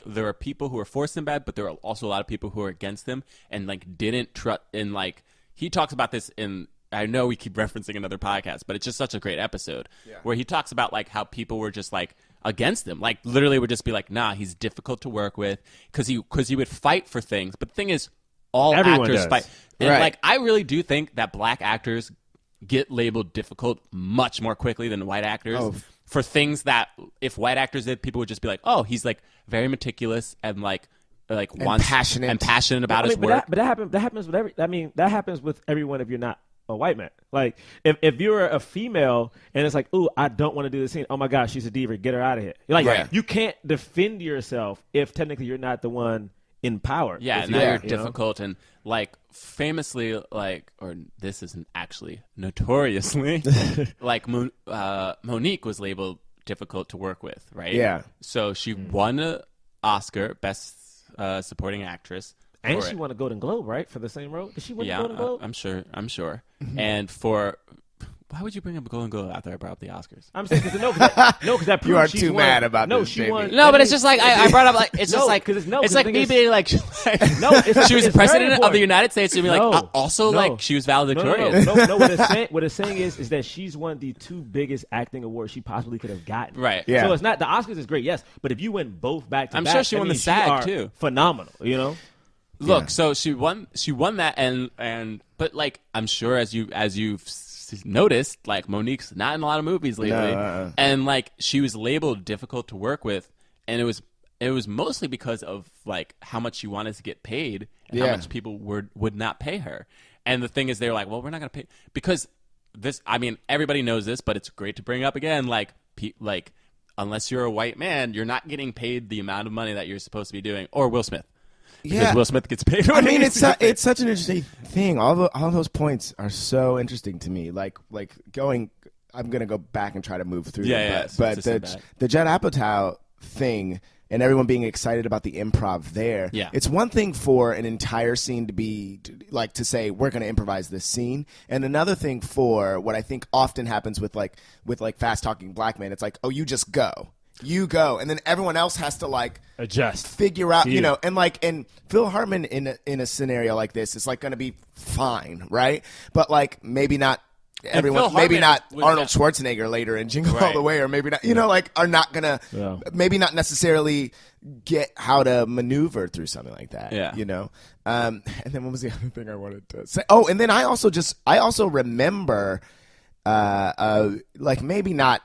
there are people who are for Sinbad, but there are also a lot of people who are against him and like didn't trust. And like he talks about this in, I know we keep referencing another podcast, but it's just such a great episode where he talks about like how people were just like against him, like literally would just be like, nah, he's difficult to work with because he would fight for things. But the thing is, everyone actors does. Fight, and like I really do think that black actors get labeled difficult much more quickly than white actors. For things that if white actors did, people would just be like, "Oh, he's like very meticulous and wants passionate about his work." But that happens with that happens with everyone if you're not a white man. Like if you're a female and it's like, "Ooh, I don't want to do this scene. Oh my gosh, she's a diva. Get her out of here." Like you can't defend yourself if technically you're not the one in power. Yeah, now you're difficult and like famously or this isn't actually notoriously like Monique was labeled difficult to work with, right? Yeah. So she won an Oscar, Best Supporting Actress. And she won a Golden Globe, right, for the same role? Did she win a Golden Globe? I'm sure. Mm-hmm. And why would you bring up a Golden Globe after I brought up the Oscars? I'm saying because that proves you are she's too won. mad about no, this. she baby. won. No, but it's just like I brought up like it's just like because it's like me being like no, she was president of the United States and be like also like she was valedictorian. No. What it's saying is that she's won the two biggest acting awards she possibly could have gotten. Right. Yeah. So it's not the Oscars is great, yes, but if you win both back to back, I'm sure she won the SAG too. Phenomenal, you know. Look, so she won that and but like I'm sure as you've noticed, like Monique's not in a lot of movies lately, and like she was labeled difficult to work with, and it was mostly because of like how much she wanted to get paid and how much people would not pay her. And the thing is, they're like, well, we're not going to pay because this. I mean, everybody knows this, but it's great to bring up again. Like unless you're a white man, you're not getting paid the amount of money that you're supposed to be doing. Or Will Smith. Because Will Smith gets paid. I mean, it's such an interesting thing. All those points are so interesting to me. Like going, I'm gonna go back and try to move through. But the Judd Apatow thing and everyone being excited about the improv there. Yeah. It's one thing for an entire scene to say we're gonna improvise this scene, and another thing for what I think often happens with fast talking black men. It's like, oh, you just go. You go, and then everyone else has to like adjust, figure out, and Phil Hartman in a scenario like this is like going to be fine, right? But like maybe not everyone, maybe not Arnold Schwarzenegger later in Jingle All the Way, or maybe not, are not gonna, maybe not necessarily get how to maneuver through something like that, And then what was the other thing I wanted to say? Oh, and then I also remember, like maybe not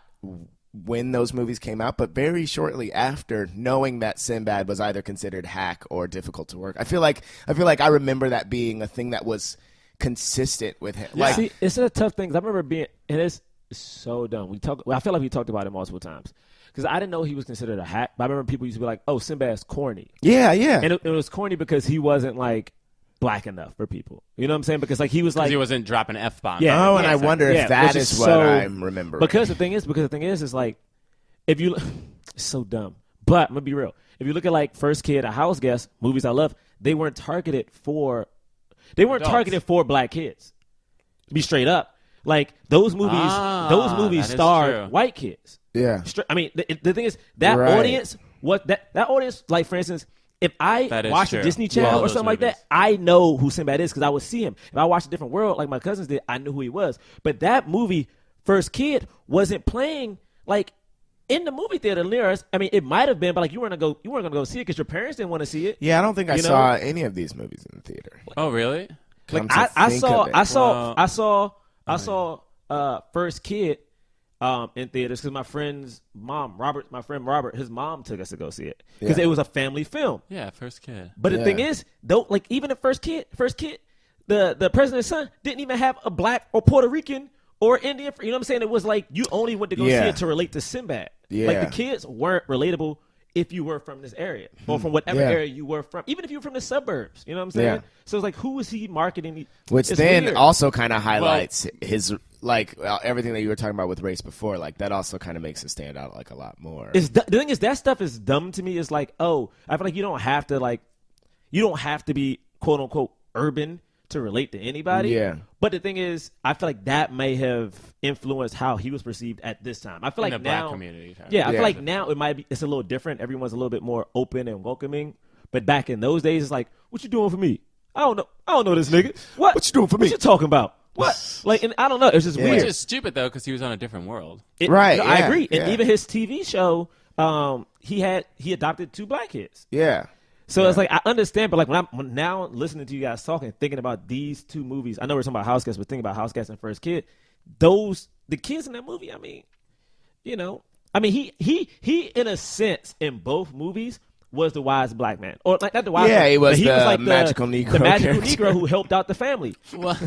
when those movies came out, but very shortly after, knowing that Sinbad was either considered hack or difficult to work. I feel like I remember that being a thing that was consistent with him. Like, see, it's a tough thing. I remember being, and it's so dumb. I feel like we talked about it multiple times because I didn't know he was considered a hack. But I remember people used to be like, "Oh, Sinbad's corny." Yeah, and it was corny because he wasn't like black enough for people. You know what I'm saying? Because like he was like he wasn't dropping F-bombs. Yeah. And I wonder if that is what I'm remembering. Because the thing is like if you it's so dumb. But I'm gonna be real. If you look at like First Kid, A Houseguest, movies I love, they weren't targeted for black kids. To be straight up. Like those movies starred white kids. Yeah. I mean, the thing is that audience, that audience, like for instance, if I watch a Disney Channel or something like that, I know who Sinbad is because I would see him. If I watched A Different World, like my cousins did, I knew who he was. But that movie, First Kid, wasn't playing like in the movie theater near us. I mean, it might have been, but like you weren't gonna go see it because your parents didn't want to see it. Yeah, I don't think I saw any of these movies in the theater. Oh, really? Like I saw First Kid in theaters because my friend Robert, his mom took us to go see it because it was a family film. Yeah, First Kid. But the thing is, though, like even in First Kid, the president's son didn't even have a black or Puerto Rican or Indian. You know what I'm saying? It was like you only went to go see it to relate to Sinbad. Yeah. Like the kids weren't relatable if you were from this area or from whatever area you were from, even if you were from the suburbs. You know what I'm saying? Yeah. So it's like, who is he marketing? Which it's then weird. also kind of highlights his, like, everything that you were talking about with race before. Like, that also kind of makes it stand out, like, a lot more. The thing is, that stuff is dumb to me. It's like, oh, I feel like you don't have to be, quote, unquote, urban to relate to anybody. Yeah. But the thing is, I feel like that may have influenced how he was perceived at this time. I feel in like the now, black community. I feel like now it's a little different. Everyone's a little bit more open and welcoming. But back in those days, it's like, what you doing for me? I don't know this nigga. What you doing for me? What you talking about? What? Like, and I don't know. It's just weird. Which is stupid though, because he was on a different world. Right. I agree. And even his TV show, he adopted 2 black kids. Yeah. So it's like I understand, but like when I'm now listening to you guys talking, thinking about these 2 movies, I know we're talking about Houseguest, but thinking about Houseguest and First Kid, the kids in that movie, I mean, he in a sense in both movies was the wise black man, or like not the wise. Yeah, man, he was but the like magical Negro. the magical character. Negro who helped out the family. He was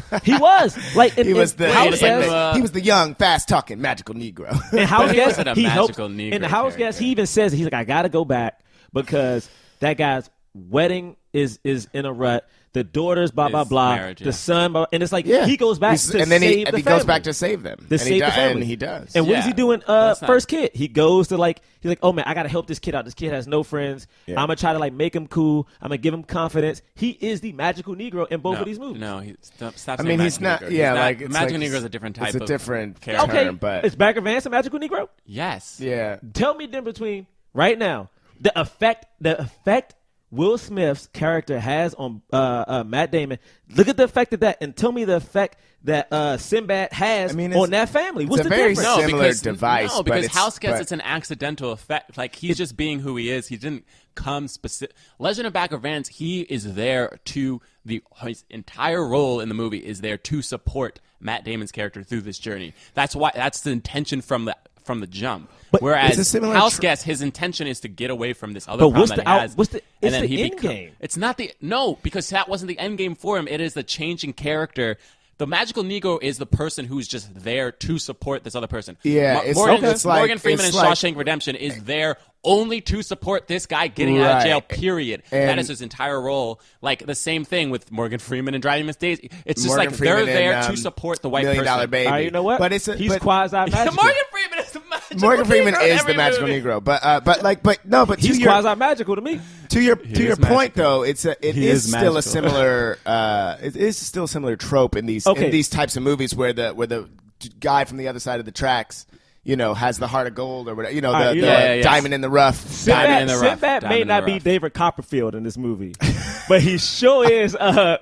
like He was Houseguest. the young, fast talking magical Negro. In wasn't Houseguest, a he helped. magical Negro In the Houseguest, character. he even says he's like, I got to go back because that guy's wedding is in a rut. The daughter's blah blah His blah. marriage, The yeah. son, he goes back to and then save he the goes family. back to save them. To save the family. And he does. And what is he Yeah. doing? That's not- First Kid. He goes to he's like, oh man, I gotta help this kid out. This kid has no friends. Yeah. I'm gonna try to like make him cool. I'm gonna give him confidence. He is the magical Negro in both of these movies. No, stop I saying mean, he's magical not. Negro. Yeah, He's like not, it's magical like, Negro is a different type. It's a of different character. Okay, term, but is Bagger Vance a magical Negro? Yes. yeah. Tell me the difference between right now the effect Will Smith's character has on Matt Damon. Look at the effect of that, and tell me the effect that Sinbad has on that family. What's it's the a very difference? similar device. No, because but Houseguest, it's an accidental effect. Like, he's just being who he is. He didn't come specific. Legend of Bagger Vance, he is there his entire role in the movie is there to support Matt Damon's character through this journey. That's the intention from the jump. Whereas it's a similar Houseguest, his intention is to get away from this other But problem what's that the he has. it's the end game. It's not because that wasn't the end game for him. It is the changing character. The magical Negro is the person who's just there to support this other person. Yeah, it's Morgan Freeman in it's like- Shawshank Redemption is there only to support this guy getting out of jail, period. That is his entire role. Like, the same thing with Morgan Freeman and Driving Miss Daisy. It's just Morgan like Freeman they're there and, to support the white $1 Million person. Baby. You know what? But he's quasi-magical. Morgan Freeman is the magical Morgan Freeman Negro in is the every magical movie. Negro. But He's quasi-magical to me. To your is point, magical. though, it is still magical. a similar it is still a similar trope in these types of movies where the guy from the other side of the tracks, has the heart of gold or whatever, the diamond in the rough. Sinbad may not be David Copperfield in this movie, but he sure is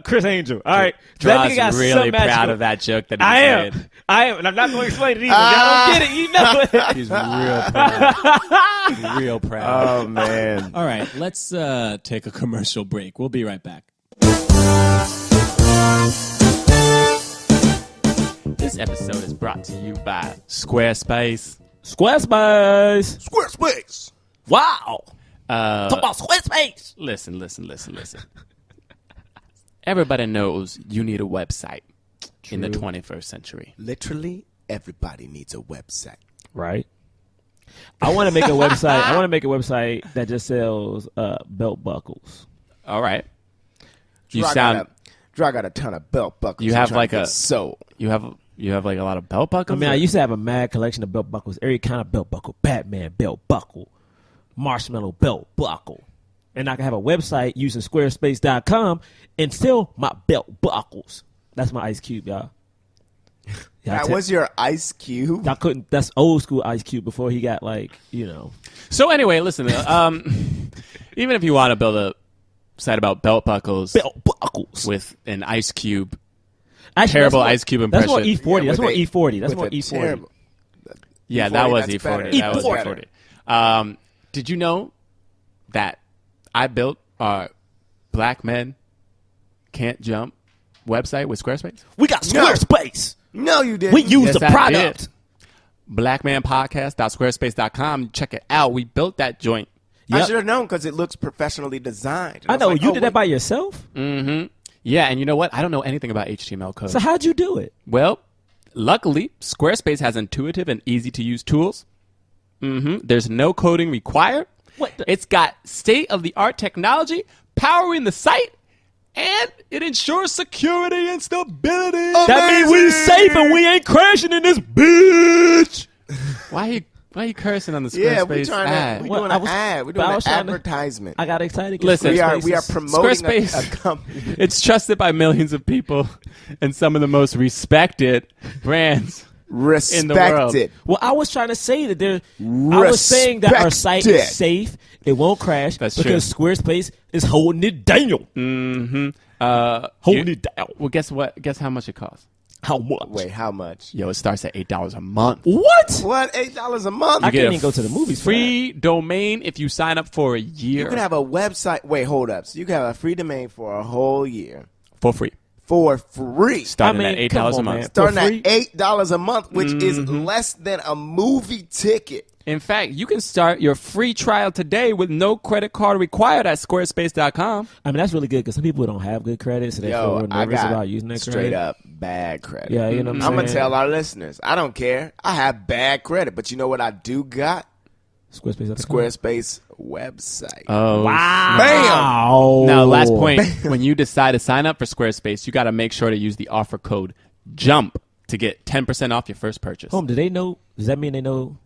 Chris Angel. All right, that nigga got Draw's really some proud magical. of that joke that he I am, and I'm not going to explain it either. Y'all don't get it, you know it. He's real proud. He's real proud. Oh man! All right, let's take a commercial break. We'll be right back. This episode is brought to you by Squarespace. Squarespace. Squarespace. Wow. Talk about Squarespace. Listen. Everybody knows you need a website in the 21st century. Literally, everybody needs a website. Right. I want to make a website. I want to make a website that just sells belt buckles. All right. Drew got a ton of belt buckles. You have like you have like a lot of belt buckles. I mean, I used to have a mad collection of belt buckles. Every kind of belt buckle. Batman belt buckle. Marshmallow belt buckle. And I can have a website using Squarespace.com and sell my belt buckles. That's my Ice Cube, y'all. That was your Ice Cube? I couldn't. That's old school Ice Cube before he got So anyway, listen. Even if you want to build a site about belt buckles with an Ice Cube, terrible Ice Cube impression. That's more E40. That's more E40. That's more E40. Yeah, E40, that was that's E40. better. That was E40. E40. Did you know that I built our Black Men Can't Jump website with Squarespace? We got Squarespace. No, you didn't. We use the I product. did. Blackmanpodcast.squarespace.com. Check it out. We built that joint. I should have known because it looks professionally designed. And I know. was like, You did that by yourself? Mm-hmm. Yeah, and you know what? I don't know anything about HTML code. So how'd you do it? Well, luckily, Squarespace has intuitive and easy-to-use tools. There's no coding required. It's got state-of-the-art technology powering the site, and it ensures security and stability. That means we safe and we ain't crashing in this bitch. Why are you cursing on the Squarespace Yeah, we're trying ad? to. We're doing an ad. We're doing an advertisement. I got excited. Listen, we are promoting Squarespace. a company. It's trusted by millions of people and some of the most respected brands in the world. Respected. Well, I was trying to say that I was saying that our site is safe. It won't crash because Squarespace is holding it down. Holding it down. Well, guess what? Guess how much it costs? How much? Wait, how much? Yo, it starts at $8 a month. What? What? $8 a month? I can't even go to the movies. Free domain if you sign up for a year. You can have a website. Wait, hold up. So you can have a free domain for a whole year. For free. For free. Starting at $8 a month. Man. Starting For free? at $8 a month, which is less than a movie ticket. In fact, you can start your free trial today with no credit card required at squarespace.com. I mean, that's really good because some people don't have good credit, so they feel real I nervous got about using that credit. straight up bad credit. Yeah, you know what I'm I'm going to saying? tell our listeners, I don't care. I have bad credit, but you know what I do got? Squarespace. Squarespace website. Oh, Wow. Now, last point. When you decide to sign up for Squarespace, you got to make sure to use the offer code JUMP to get 10% off your first purchase. Do they know? Does that mean they know?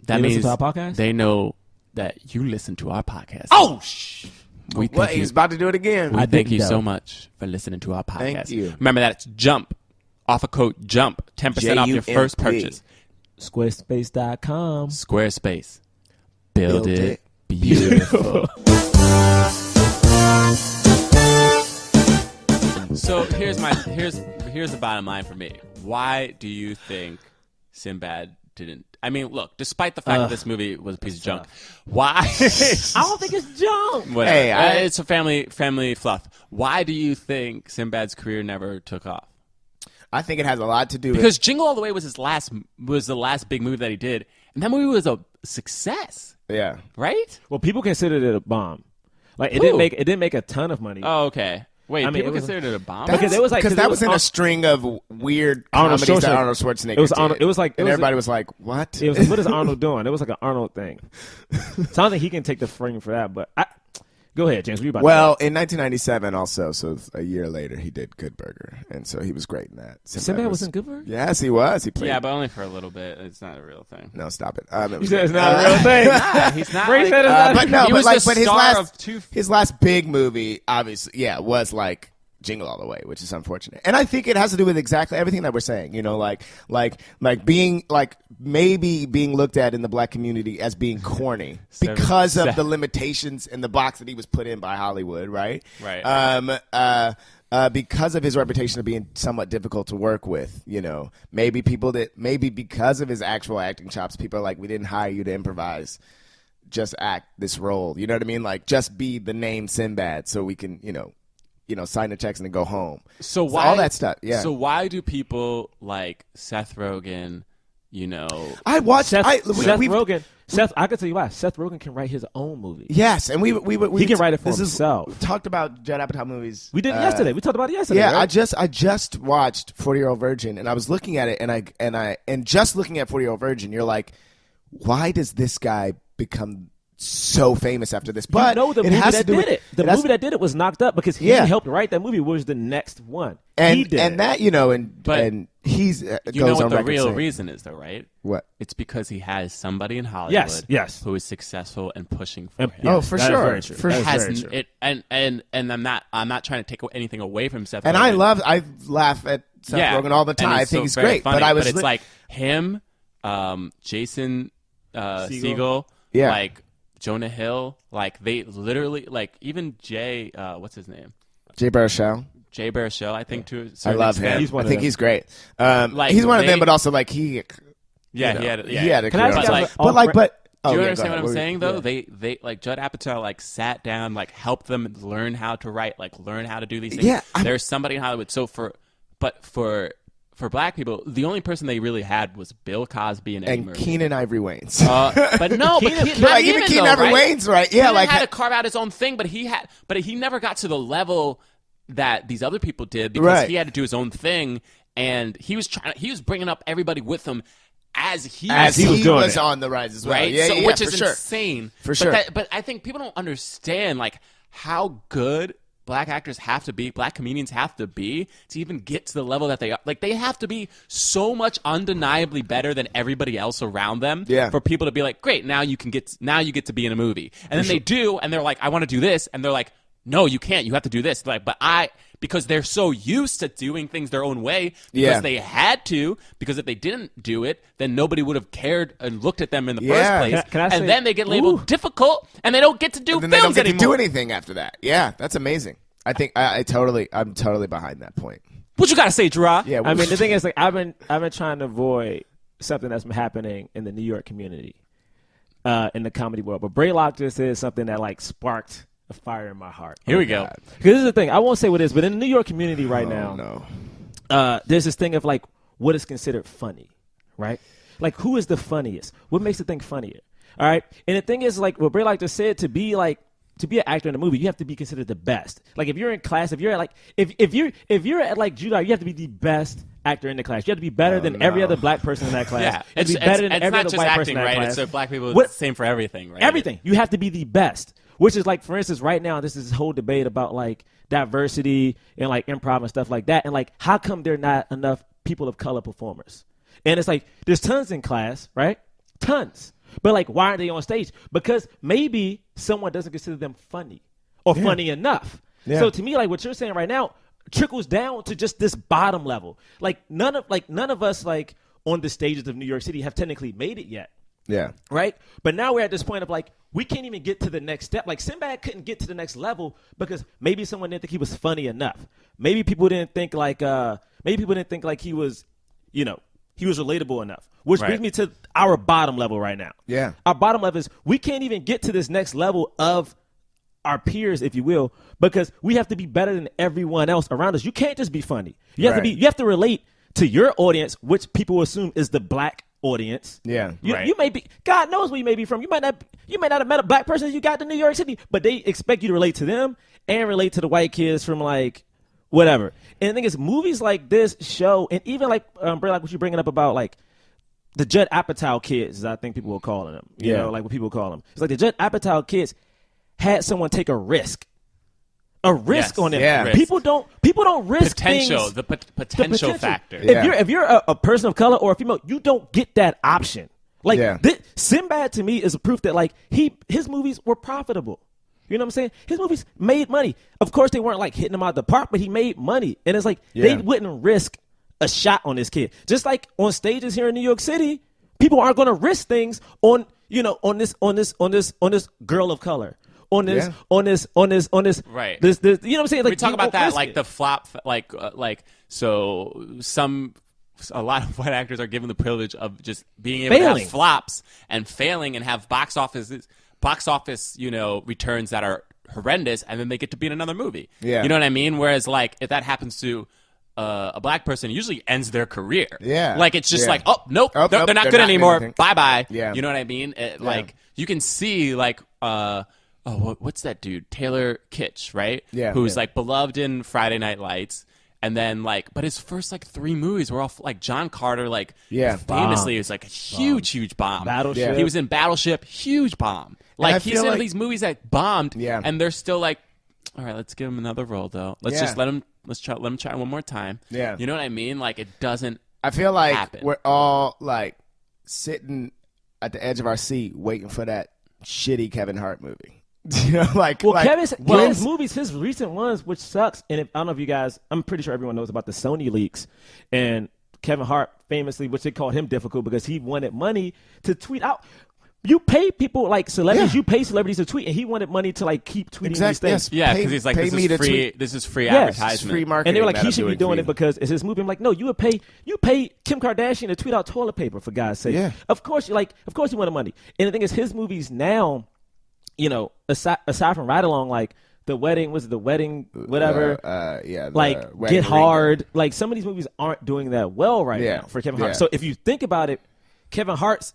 That they means listen to our podcast? they know that you listen to our podcast. Oh, we What? thank you. He's about to do it again. We thank you didn't so know. much for listening to our podcast. Thank you. Remember that it's JUMP. Offer code JUMP. 10% off your first JUMP. purchase. Squarespace.com. Squarespace. Build Build it it beautiful. So here's the bottom line for me. Why do you think Sinbad didn't? I mean, look, despite the fact that this movie was a piece of junk, why? I don't think it's junk. Whatever. Hey, it's a family fluff. Why do you think Sinbad's career never took off? I think it has a lot to do with Because Jingle All the Way was the last big movie that he did, and that movie was a success, yeah. right? Well, people considered it a bomb. Like it Who? didn't make a ton of money. Oh, okay. Wait, I mean, people it was- considered it a bomb? Because it was like- because 'cause that it was was in on- a string of weird Arnold comedies that Schwarzenegger. Arnold Schwarzenegger It was did. Arnold- it was like- it and was everybody a- was like, "What?" It was what is Arnold doing? It was like an Arnold thing. So I don't think he can take the frame for that. But go ahead, James. What you about Well, to in 1997, also, so a year later, he did Good Burger, and so he was great in that. Sinbad was in Good Burger? Yes, he was. He played. Yeah, but only for a little bit. It's not a real thing. No, stop it. You said it's not a real thing. Nah, he's not. Ray said it's not- but no, he but was like, the but his star of his last big movie, obviously, was like Jingle All the Way, which is unfortunate. And I think it has to do with exactly everything that we're saying. You know, like being maybe being looked at in the black community as being corny because of the limitations in the box that he was put in by Hollywood, right? Right. Because of his reputation of being somewhat difficult to work with, you know, maybe because of his actual acting chops, people are like, we didn't hire you to improvise, just act this role. You know what I mean? Like, just be the name Sinbad so we can, sign the checks and then go home. So why all that stuff? Yeah. So why do people like Seth Rogen, you know. I watched Seth we've- Rogen. I can tell you why. Seth Rogen can write his own movie. Yes, and we He can write it for himself. We talked about Judd Apatow movies. We did it yesterday. We talked about it yesterday. Yeah, right? I just watched 40-Year-Old Virgin, and I was looking at it, and just looking at 40-Year-Old Virgin, you're like, why does this guy become so famous after this? But the it movie has that to do did with, it. The movie that did it was knocked up because he helped write that movie. Was the next one, he did. And that, you know, But and he's You goes know what on the record real saying, reason is, though, right? What? It's because he has somebody in Hollywood Yes. who is successful and pushing for him. Oh, for that is sure, very true. for That is sure. very true. It and I'm not trying to take anything away from Seth. And Rogen. I laugh at Seth Rogen all the and time. I it's think so he's very great, funny, but it's like him, Jason Segel, Yeah. like Jonah Hill, like they literally, like even Jay, what's his name? Jay Baruchel. Jay Baruchel, I think, to a I certain love extent. him. He's one I of think them. he's great. Like, he's one of they- them, but also like he. Yeah, you know, he had a Can I career. ask But you like, guys But like, but. do you oh, yeah, understand go what ahead. I'm saying, though? Yeah. They like Judd Apatow like sat down, like helped them learn how to write, like learn how to do these things. Yeah, there's somebody in Hollywood. So for black people, the only person they really had was Bill Cosby and Eddie And Murphy. Keenan Ivory Wayans. But no, but But not like, even Keenan though, Ivory right? Wayans, right? Yeah, Keenan like had to carve out his own thing, but he never got to the level that these other people did because Right. he had to do his own thing, and he was bringing up everybody with him as he he doing was it. on the rise as well. right? Yeah, so, yeah, which for is sure. insane. For sure. But I think people don't understand like how good black actors have to be, black comedians have to be to even get to the level that they are. Like they have to be so much undeniably better than everybody else around them Yeah. for people to be like, great, now you get to be in a movie. And then they do, and they're like, I want to do this, and they're like, no, you can't. You have to do this. They're like, because they're so used to doing things their own way because Yeah. they had to, because if they didn't do it, then nobody would have cared and looked at them in the Yeah. first place. Can I say- and then they get labeled difficult, and they don't get to do And then they don't films get anymore. to do anything after that. Yeah, that's amazing. I think I'm totally behind that point. What you got to say, Jerah? Yeah, I mean, the thing is, like, I've been trying to avoid something that's been happening in the New York community, in the comedy world. But Braylock just is something that like sparked a fire in my heart. Here we go. Because this is the thing. I won't say what it is, but in the New York community right now, no. there's this thing of like what is considered funny, right? Like who is the funniest? What makes the thing funnier? All right. And the thing is, like what Braylock just said, to be an actor in a movie, you have to be considered the best. Like if you're in class, if you're at like Judah, you have to be the best actor in the class. You have to be better than every other black person in that class. Yeah, You have it's, to be better than it's every not other just white person acting, in that right? class. It's so black people. What- It's the same for everything, right? Everything. You have to be the best. Which is like, for instance, right now, this is this whole debate about like diversity and like improv and stuff like that. And like, how come there are not enough people of color performers? And it's like, there's tons in class, right? Tons. But like, why aren't they on stage? Because maybe someone doesn't consider them funny or funny enough. Yeah. So to me, like what you're saying right now trickles down to just this bottom level. Like none of us like on the stages of New York City have technically made it yet. Yeah. Right? But now we're at this point of like, we can't even get to the next step. Like Sinbad couldn't get to the next level because maybe someone didn't think he was funny enough. Maybe people didn't think like he was, he was relatable enough. Which Right. brings me to our bottom level right now. Yeah. Our bottom level is we can't even get to this next level of our peers, if you will, because we have to be better than everyone else around us. You can't just be funny. You have Right. you have to relate to your audience, which people assume is the black audience. Yeah. Right. You may be, God knows where you may be from. You might not have met a black person you got to New York City, but they expect you to relate to them and relate to the white kids from like whatever. And the thing is, movies like this show, and even like Braylock, what you're bringing up about like the Judd Apatow kids, as I think people were calling them. You know, like what people call them. It's like the Judd Apatow kids had someone take a risk. Yes. On them. Yeah. Risk. People don't risk Potential, things. the The potential factor. Yeah. If you're a person of color or a female, you don't get that option. Like Yeah. Sinbad to me is a proof that like his movies were profitable. You know what I'm saying? His movies made money. Of course, they weren't like hitting him out of the park, but he made money. And it's like Yeah. they wouldn't risk a shot on this kid. Just like on stages here in New York City, people aren't going to risk things on this girl of color. On this, Right. This, you know what I'm saying? Like We talk you about won't that, risk like it. the flop, a lot of white actors are given the privilege of just being able to Failing. have flops and failing and have box office, returns that are horrendous, and then they get to be in another movie. Yeah. You know what I mean? Whereas, like, if that happens to a black person usually ends their career. Yeah. Like it's just Yeah. like, oh nope, Oh, they're nope, not they're good not anymore. anything. Bye bye. Yeah. You know what I mean? Like you can see like what's that dude? Taylor Kitsch, right? Yeah. Who's Yeah. like beloved in Friday Night Lights. And then but his first like 3 movies were all like John Carter, like famously is like a huge bomb. Battleship. Yeah. He was in Battleship, huge bomb. I Like he's feel in like- these movies that bombed, Yeah. and they're still like, all right, let's give him another role though. Let's Yeah. just let him try one more time. Yeah. You know what I mean? Like it doesn't. I feel like happen. we're all like sitting at the edge of our seat waiting for that shitty Kevin Hart movie. You know, like Well, like, Kevin's when's- movies, his recent ones, which sucks. And I don't know if you guys, I'm pretty sure everyone knows about the Sony leaks. And Kevin Hart famously, which they called him difficult because he wanted money to tweet out. You pay people like celebrities. Yeah. You pay celebrities to tweet, and he wanted money to like keep tweeting Exactly, these things. yes. Yeah, Pay- because he's like, pay this me is to free. tweet. This is free Yes. advertisement. free marketing. And they were like, that he I'm should be doing for it because it's his movie. I'm like, no, you pay Kim Kardashian to tweet out toilet paper for God's sake. Yeah. Of course you wanted money. And the thing is, his movies now, you know, aside from Ride Along, like the wedding whatever. the Like Wedding Get Ring. Hard. Like some of these movies aren't doing that well right Yeah. now for Kevin Hart. Yeah. So if you think about it, Kevin Hart's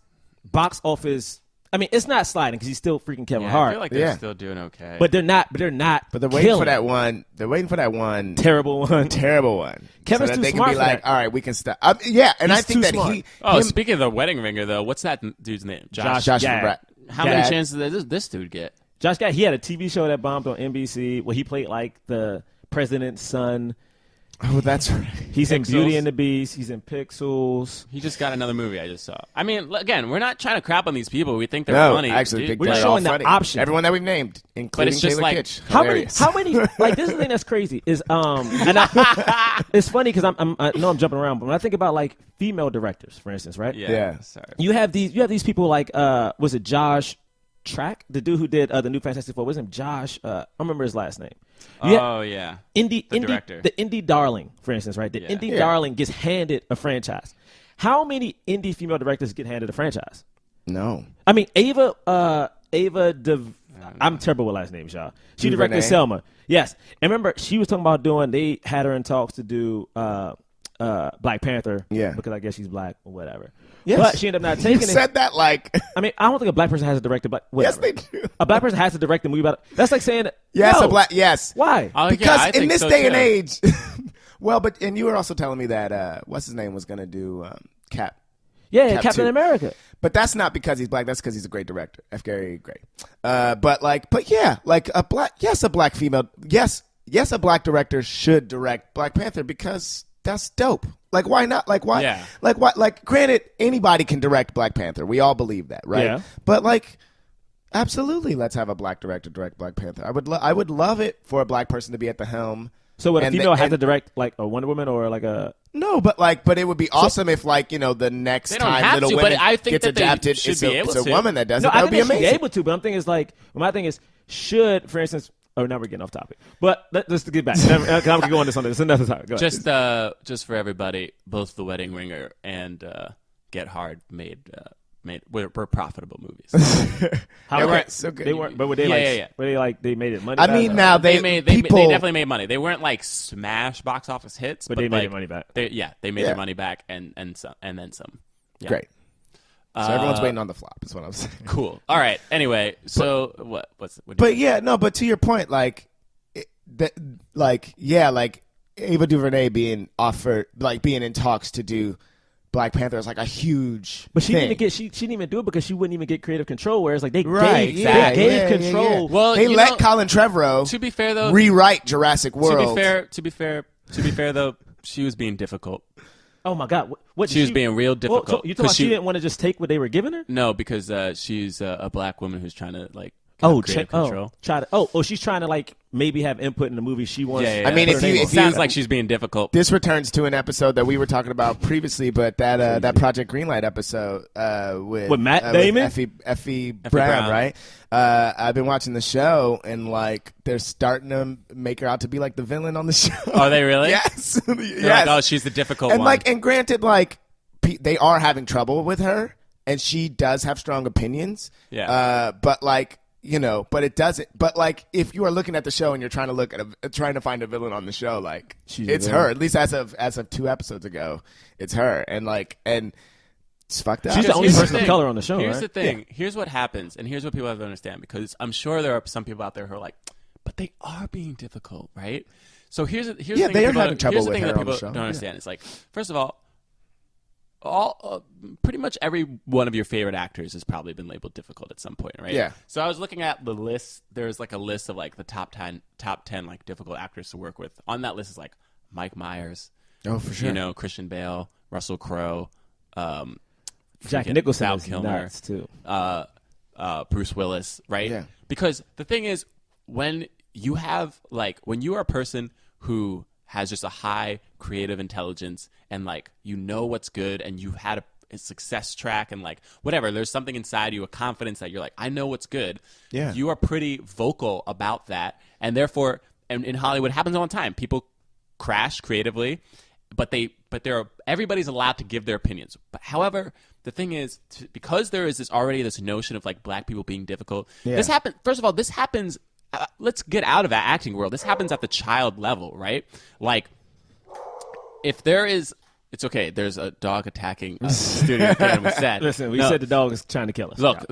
box office, I mean, it's not sliding because he's still freaking Kevin Yeah, Hart. I feel like they're Yeah. still doing okay. but they're not. But they're waiting killing for that one. They're waiting for that one terrible one. terrible one. Kevin's so that too they smart can be for like, that. all right, we can stop. Yeah, and He's I think too that smart. oh, speaking of the wedding ringer though, what's that dude's name? Josh Gad. Brad. How Gad. many chances did this dude get? Josh Gad, he had a TV show that bombed on NBC where he played like the president's son. Oh, that's right. He's in Pixels. Beauty and the Beast. He's in Pixels. He just got another movie I just saw. I mean, again, we're not trying to crap on these people. We think they're No, funny. I actually dude. think We're they're just all showing the funny. option. Everyone that we've named, including it's just Taylor like- Kitsch. How Hilarious. many? Like this is the thing that's crazy is and it's funny because I know I'm jumping around, but when I think about like female directors, for instance, right? Yeah. Sorry. You have these people like was it Josh Track, the dude who did the new Fantastic Four? Was him Josh? I don't remember his last name. You Oh yeah. Indie director. the Indie Darling, for instance, right? The Yeah. Indie Darling gets handed a franchise. How many indie female directors get handed a franchise? No. I mean, Ava I'm terrible with last names, y'all. She directed DuVernay? Selma. Yes. And remember, she was talking about they had her in talks to do Black Panther. Yeah. Because I guess she's black or whatever. Yes. But she ended up not You taking it. said that like. I mean, I don't think a black person has to direct a black. Yes, Whatever. they do. A black person has to direct a movie about. That's like saying. Yes, no. a black. Yes. Why? Oh, yeah, Because I in think this so, day and too. age, well, and you were also telling me that what's his name was going to do Cap, Yeah, Cap Captain 2. America. but that's not because he's black. That's because he's a great director, F. Gary Gray. But yeah, like a black female, yes, a black director should direct Black Panther because that's dope. Like why not? Like why? Yeah. Like why? Like granted, anybody can direct Black Panther. We all believe that, right? Yeah. But like. Absolutely, let's have a black director direct Black Panther. I would love it for a black person to be at the helm. So would a And female have and- to direct like a Wonder Woman or like a? No, but it would be awesome if the next They don't time have Little to, but Women I think gets that they adapted, should it's be a, able it's a to. woman that does No, it. That I would think be they should be amazing. able to. But I'm thinking is like my thing is should, for instance. Oh, now we're getting off topic. But let's get back. I'm going to go on to something. It's another topic. Go ahead. Just for everybody, both The Wedding Ringer and Get Hard were profitable movies. How Okay, right? so good. They weren't. But were they Yeah, like? Were they like they made it money? I back? mean, now They people definitely made money. They weren't like smash box office hits, But but they made like, their money back. They made Yeah. their money back and some and then some. Yeah. great. So everyone's waiting on the flop. Is what I'm saying. Cool. All right. Anyway, so what But yeah, no. But to your point, like Ava DuVernay being offered, like being in talks to do Black Panther is like a huge. But she thing. didn't even get she didn't even do it because she wouldn't even get creative control. Whereas like they Right, gave yeah, they gave yeah, control. yeah. Well, they you let know, Colin Trevorrow to be fair though, rewrite Jurassic World. to be fair though, she was being difficult. Oh my God! What She was being real difficult. So you thought she didn't want to just take what they were giving her? No, because she's a black woman who's trying to like Oh, creative control. she's trying to like maybe have input in the movie she wants. Yeah, yeah, I mean, yeah. if you- It sounds like she's being difficult. This returns to an episode that we were talking about previously, but that Project Greenlight episode with Matt Damon? Effie Brown, right? I've been watching the show, and like they're starting to make her out to be like the villain on the show. Are they really? Yes, They're yes. like, oh, she's the difficult And one. like, and granted, like they are having trouble with her, and she does have strong opinions. Yeah. But like, but it doesn't. But like, if you are looking at the show and you're trying to find a villain on the show, like it's her. At least as of 2 episodes ago, it's her. And it's fucked up. She's the only person of color on the show. Here's right? the thing. Yeah. Here's what happens, and here's what people have to understand, because I'm sure there are some people out there who are like, but they are being difficult, right? So here's the thing. They are having trouble here's the with thing her that on the people show. don't understand. It's like, first of all, pretty much every one of your favorite actors has probably been labeled difficult at some point, right? Yeah. So I was looking at the list. There's like a list of like the top 10 like difficult actors to work with. On that list is like Mike Myers. Oh, for sure. Christian Bale, Russell Crowe, Jack Nicholson Val is Kilmer, nuts too. Bruce Willis, right? Yeah. Because the thing is, when you are a person who has just a high creative intelligence and like what's good, and you've had a success track, and like whatever, there's something inside you, a confidence that you're like, I know what's good. Yeah. You are pretty vocal about that, and therefore, and in Hollywood, it happens all the time. People crash creatively, but everybody's allowed to give their opinions. But however, the thing is, because there is already this notion of like black people being difficult. Yeah. This happens. First of all, this happens. Let's get out of that acting world. This happens at the child level, right? Like, if there is, it's okay. There's a dog attacking a studio kid with set. Listen, we said the dog is trying to kill us. Look,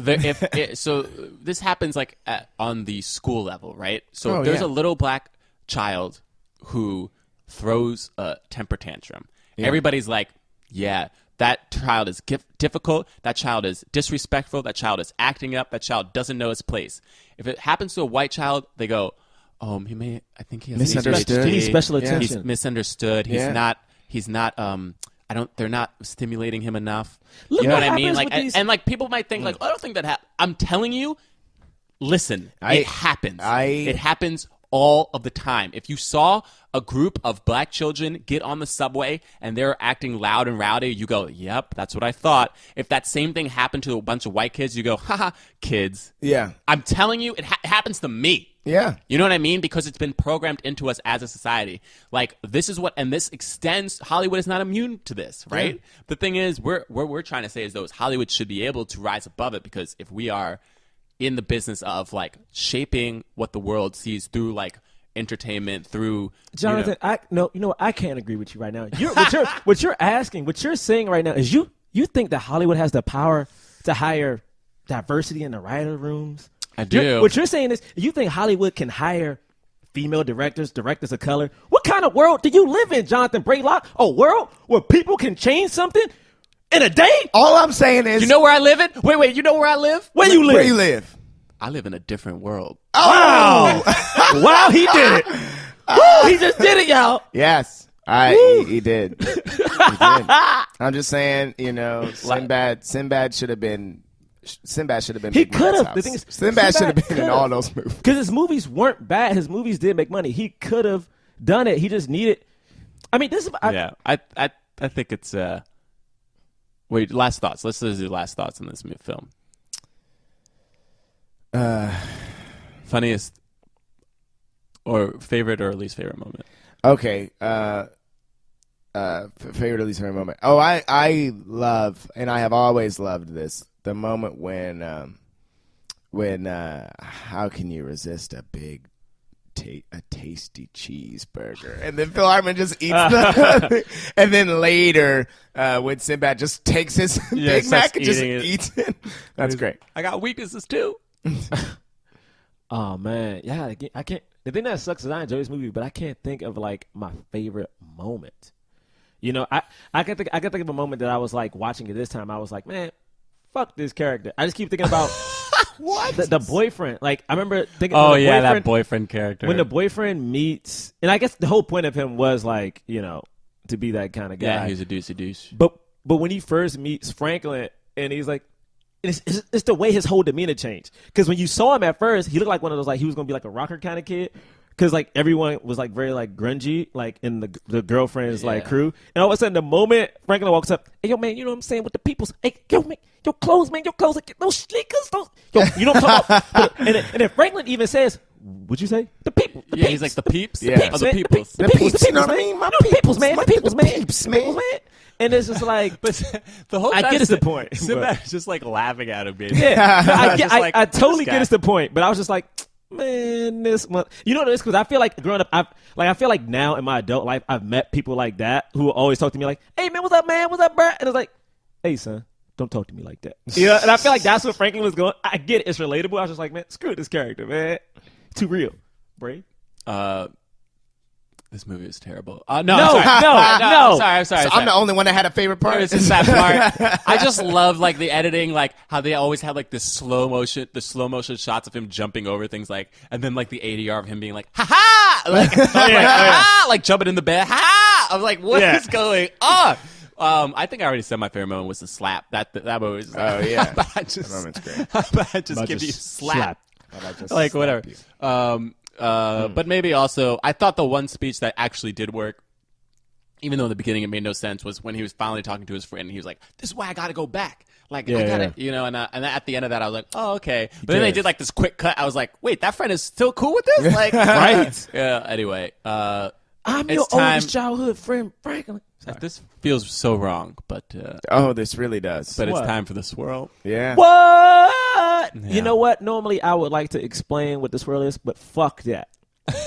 so this happens like on the school level, right? So Oh, there's yeah. a little black child who throws a temper tantrum. Everybody's like, yeah, that child is difficult. That child is disrespectful. That child is acting up. That child doesn't know his place. If it happens to a white child, they go, I think he has Misunderstood. ADHD. He needs special Yeah. attention. He's misunderstood. Yeah. He's not, they're not stimulating him enough. Look You know what what I mean? happens Like, with these- and like people might think like, I don't think that I'm telling you, listen, it happens. It happens all of the time. If you saw a group of black children get on the subway and they're acting loud and rowdy, you go, yep, that's what I thought. If that same thing happened to a bunch of white kids, you go, haha, kids. Yeah. I'm telling you, it happens to me. Yeah. You know what I mean? Because it's been programmed into us as a society. Like, this is what, and this extends, Hollywood is not immune to this, right? Yeah. The thing is, what we're trying to say is Hollywood should be able to rise above it, because if we are in the business of like shaping what the world sees through like entertainment, through Jonathan, I can't agree with you right now. What you're saying right now is you think that Hollywood has the power to hire diversity in the writer rooms. I do. What you're saying is you think Hollywood can hire female directors of color. What kind of world do you live in, Jonathan Braylock? A world where people can change something in a day? All I'm saying is, You know where I live in? Wait, you know where I live? Where you live? where you live. I live in a different world. Wow. Wow, he did it. Woo, he just did it, y'all. Yes. He did. He did. I'm just saying, Sinbad should have been. He Big could Man's have. House. The thing is, Sinbad should have been could've. in all those movies. Because his movies weren't bad. His movies did make money. He could have done it. He just needed. I mean, this is. Yeah, I think it's. Wait, last thoughts. Let's do last thoughts on this film. Funniest or favorite or least favorite moment. Okay. Favorite or least favorite moment. Oh, I love, and I have always loved this. The moment when how can you resist a big, a tasty cheeseburger? And then Phil Hartman just eats the, and then later when Sinbad just takes his Big Mac and just eats it. That's great. I got weaknesses too. Oh man, yeah. I can't. The thing that sucks is I enjoy this movie, but I can't think of like my favorite moment. I can think of a moment that I was like watching it this time. I was like, man, fuck this character. I just keep thinking about what the boyfriend. Like I remember thinking. Oh yeah, that boyfriend character. When the boyfriend meets, and I guess the whole point of him was like, to be that kind of guy. Yeah, he's a douche. But when he first meets Franklin, and he's like, it's the way his whole demeanor changed. Because when you saw him at first, he looked like one of those, like he was gonna be like a rocker kind of kid. Because like everyone was like very like grungy, like in the girlfriend's like crew, and all of a sudden the moment Franklin walks up, hey yo man, you know what I'm saying with the peoples, hey yo man, your clothes, like, those sneakers, you know what I'm talking about? and then Franklin even says, what'd you say? The people, the peeps. He's like the peeps, Yeah. the peoples. The peeps, you know what I man. mean? My peoples, man. The peoples, man. peeps, man. And it's just like, But the whole I time get it's the point. Sinbad is just like laughing at him. Yeah, I totally this get guy. it's the point, but I was just like, man, this one. You know this because I feel like growing up, I feel like now in my adult life, I've met people like that who will always talk to me like, "Hey man, what's up, man? What's up, bro?" And it's like, "Hey son, don't talk to me like that." Yeah, and I feel like that's what Franklin was going. I get it, it's relatable. I was just like, man, screw this character, man, too real, Bray. This movie is terrible. No. I'm sorry. So I'm the only one that had a favorite part. It's just that part. I just love like the editing, like how they always have like the slow motion shots of him jumping over things, like, and then like the ADR of him being like, ha ha, like, ha, like jumping in the bed, ha. I'm like, what is going on? I think I already said my favorite moment was the slap. That moment was. Oh yeah, that moment's great. I just give you slap. Like whatever. You. But maybe also, I thought the one speech that actually did work, even though in the beginning it made no sense, was when he was finally talking to his friend and he was like, "This is why I got to go back." Like, I got to, you know, and at the end of that, I was like, "Oh, okay." But then they did like this quick cut. I was like, "Wait, that friend is still cool with this?" Like, Right? Yeah. Anyway, I'm your oldest childhood friend, Franklin. This feels so wrong, but This really does. but it's time for the swirl. Yeah. What? Yeah. You know what? Normally, I would like to explain what the swirl is, but fuck that.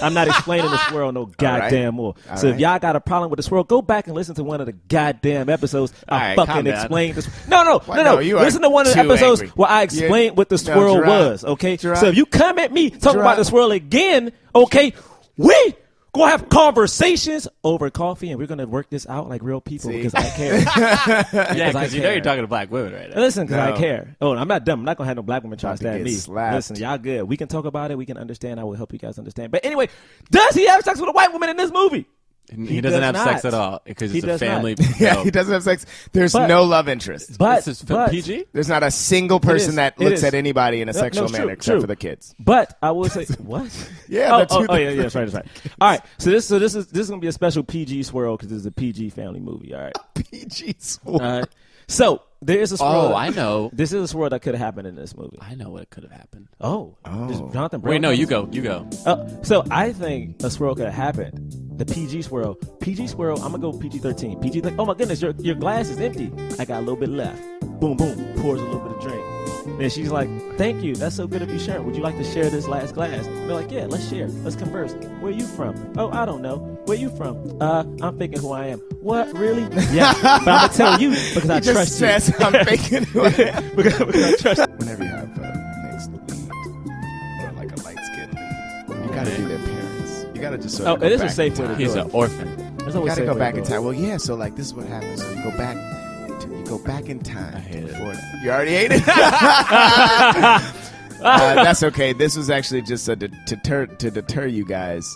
I'm not explaining the swirl no goddamn more. So if y'all got a problem with the swirl, go back and listen to one of the goddamn episodes. I fucking explained this. No. Listen to one of the episodes where I explained what the swirl was, okay? So if you come at me talking about the swirl again, okay, we gonna have conversations over coffee, and we're gonna work this out like real people because I care. Yeah, because you know you're talking to black women right now. Listen, because I care. Oh, I'm not dumb. I'm not gonna have no black women trying to stab me. Slapped. Listen, y'all good. We can talk about it. We can understand. I will help you guys understand. But anyway, does he have sex with a white woman in this movie? He doesn't have sex at all because it's a family. Yeah, he doesn't have sex. There's no love interest. But This is PG? There's not a single person that looks at anybody in a sexual manner except for the kids. But I will say what? Yeah. Yeah. That's right. All right. So this is gonna be a special PG swirl because it's a PG family movie. All right. PG swirl. All right. So there is a swirl. Oh, I know. This is a swirl that could have happened in this movie. I know what could have happened. Oh. Does Jonathan Brown Wait, no, know? you go. So I think a swirl could have happened. The PG swirl. PG swirl, I'm going to go PG-13. PG, like, oh my goodness, your glass is empty. I got a little bit left. Boom, boom. Pours a little bit of drink. Then she's like, thank you. That's so good of you sharing. Would you like to share this last glass? They're like, yeah, let's share. Let's converse. Where you from? Oh, I don't know. Where you from? I'm faking who I am. What, really? Yeah, but I'm going to tell you because I trust says, you. I'm faking who I am. because I trust you. Whenever you have a mixed lead or like a light-skinned lead, you got to do their parents. You got to just sort of it is a safe way to do it. He's an orphan. There's You always got to safe go way back to in do it. time. Well, yeah, so like this is what happens. So you go back in time. I hate it. You already hate it? That's okay. This was actually just to deter you guys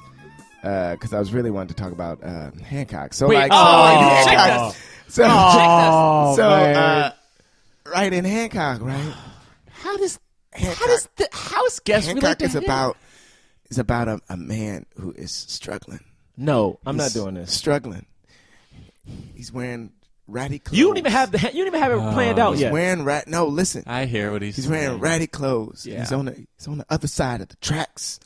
because I was really wanting to talk about Hancock. So Wait, Hancock. Oh, So man. right in Hancock, right? How does the Houseguest Hancock relate to is about a man who is struggling. No, I'm not He's doing this. Struggling. He's wearing ratty clothes. You don't even have it planned out He's yet. wearing No, listen. I hear what he's He's wearing ratty clothes. Yeah. He's on the other side of the tracks,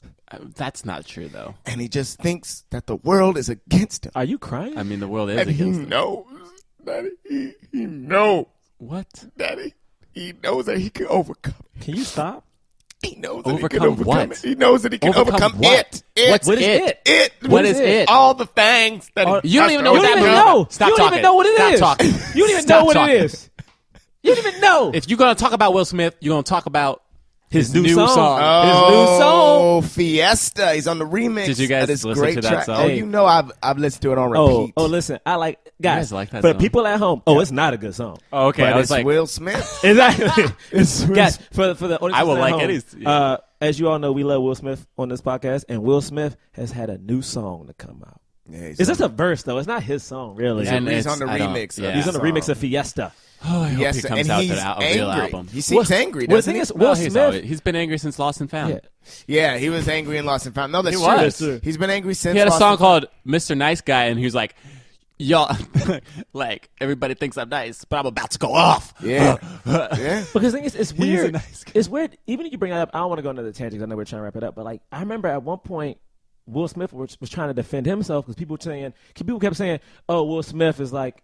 That's not true, though. and he just thinks that the world is against him. Are you crying? I mean, the world is And he against him. knows, Daddy. He knows, What? Daddy. He knows that he can overcome it. Can you stop? He knows that he Overcome can overcome what? it. He knows that he can Overcome overcome what? it. What's What is it? It. What is it? All the things that You don't even know You what don't that even means. know. Stop You don't talking. even know what it Stop is. talking. You don't even Stop know what talking. it is. You don't even know. If you're gonna talk about Will Smith, you're gonna talk about his new song. His new song. Oh, Fiesta. He's on the remix. Did you guys of this listen great to that track. song? Oh, you know I've listened to it on Oh, repeat. listen. I like guys. guys like that for song? people at home. Oh, it's not a good song. Oh, okay. But I was it's like, Will Smith. Exactly. It's Will Guys, for the audience I will at like home, it. Yeah. as you all know, we love Will Smith on this podcast, and Will Smith has had a new song to come out. Yeah, It's just a verse, though. It's not his song, really. And he's it's- on the I don't- remix. yeah. He's on the song. remix of Fiesta. oh, I hope Yes, he comes and out he's to a real angry. album. He seems angry, Well, the doesn't thing he? is, Will Smith. He's been angry since Lost and Found. Yeah. Yeah, he was angry and Lost and Found. No, that's He true. was. That's true. He's been angry since He had a Lost song and Found. called "Mr. Nice Guy," and he was like, "Y'all, like everybody thinks I'm nice, but I'm about to go off." Yeah. Yeah. Because the thing is, it's a weird. nice guy. It's weird. Even if you bring it up, I don't want to go into the tangents. I know we're trying to wrap it up, but like I remember at one point, Will Smith was trying to defend himself because people kept saying, "Oh, Will Smith is like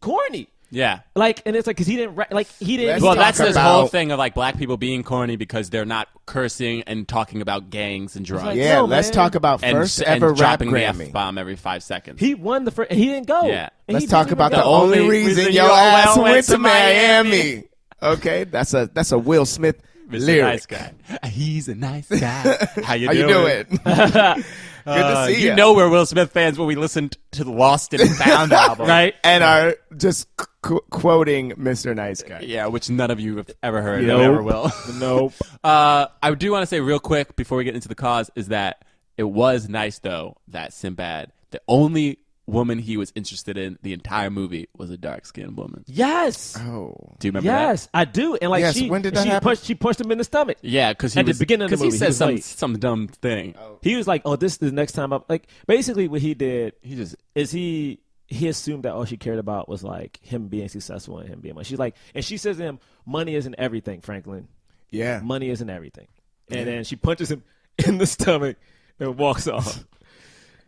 corny. Yeah. Like, and it's like, because he didn't, he didn't. Let's Well, talk that's his about- whole thing of like black people being corny because they're not cursing and talking about gangs and drugs. like, Yeah, No, let's man. talk about and, first and ever rap dropping the Grammy. F-bomb every 5 seconds. He won the first, and he didn't go. Yeah. And Let's he talk didn't about even the go. only reason your you ass all went to Miami. Okay, that's a Will Smith Mr. lyric. Nice Guy. He's a nice guy. How you How you doing? doing? Good to see you ya. know we're Will Smith fans when we listened to the Lost and Found album. Right? And are just quoting Mr. Nice Guy. Yeah, which none of you have ever heard Nope. and never will. Nope. I do want to say real quick before we get into the cause is that it was nice, though, that Sinbad, the only woman he was interested in the entire movie was a dark-skinned woman. Yes. Oh. Do you remember that? Yes, I do. And like Yes, when did that happen? she punched him in the stomach. Yeah, because At the beginning of the movie, he he said was late. some dumb thing. He was like, "Oh, this is the next time up." Like, basically, what he did He just is he assumed that all she cared about was like him being successful and him being money. She's like, and she says to him, "Money isn't everything, Franklin. Yeah. Money isn't everything." And then she punches him in the stomach and walks off.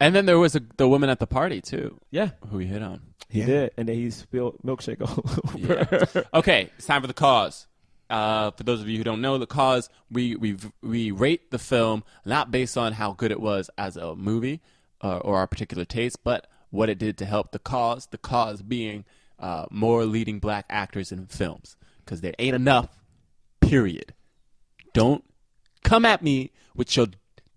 and then there was the woman at the party too, Yeah, who he hit on. he did, and then he spilled milkshake all over. Yeah. Okay, it's time for the cause. For those of you who don't know the cause, we rate the film not based on how good it was as a movie or our particular taste, but what it did to help the cause. The cause being more leading black actors in films, because there ain't enough. Period. Don't come at me with your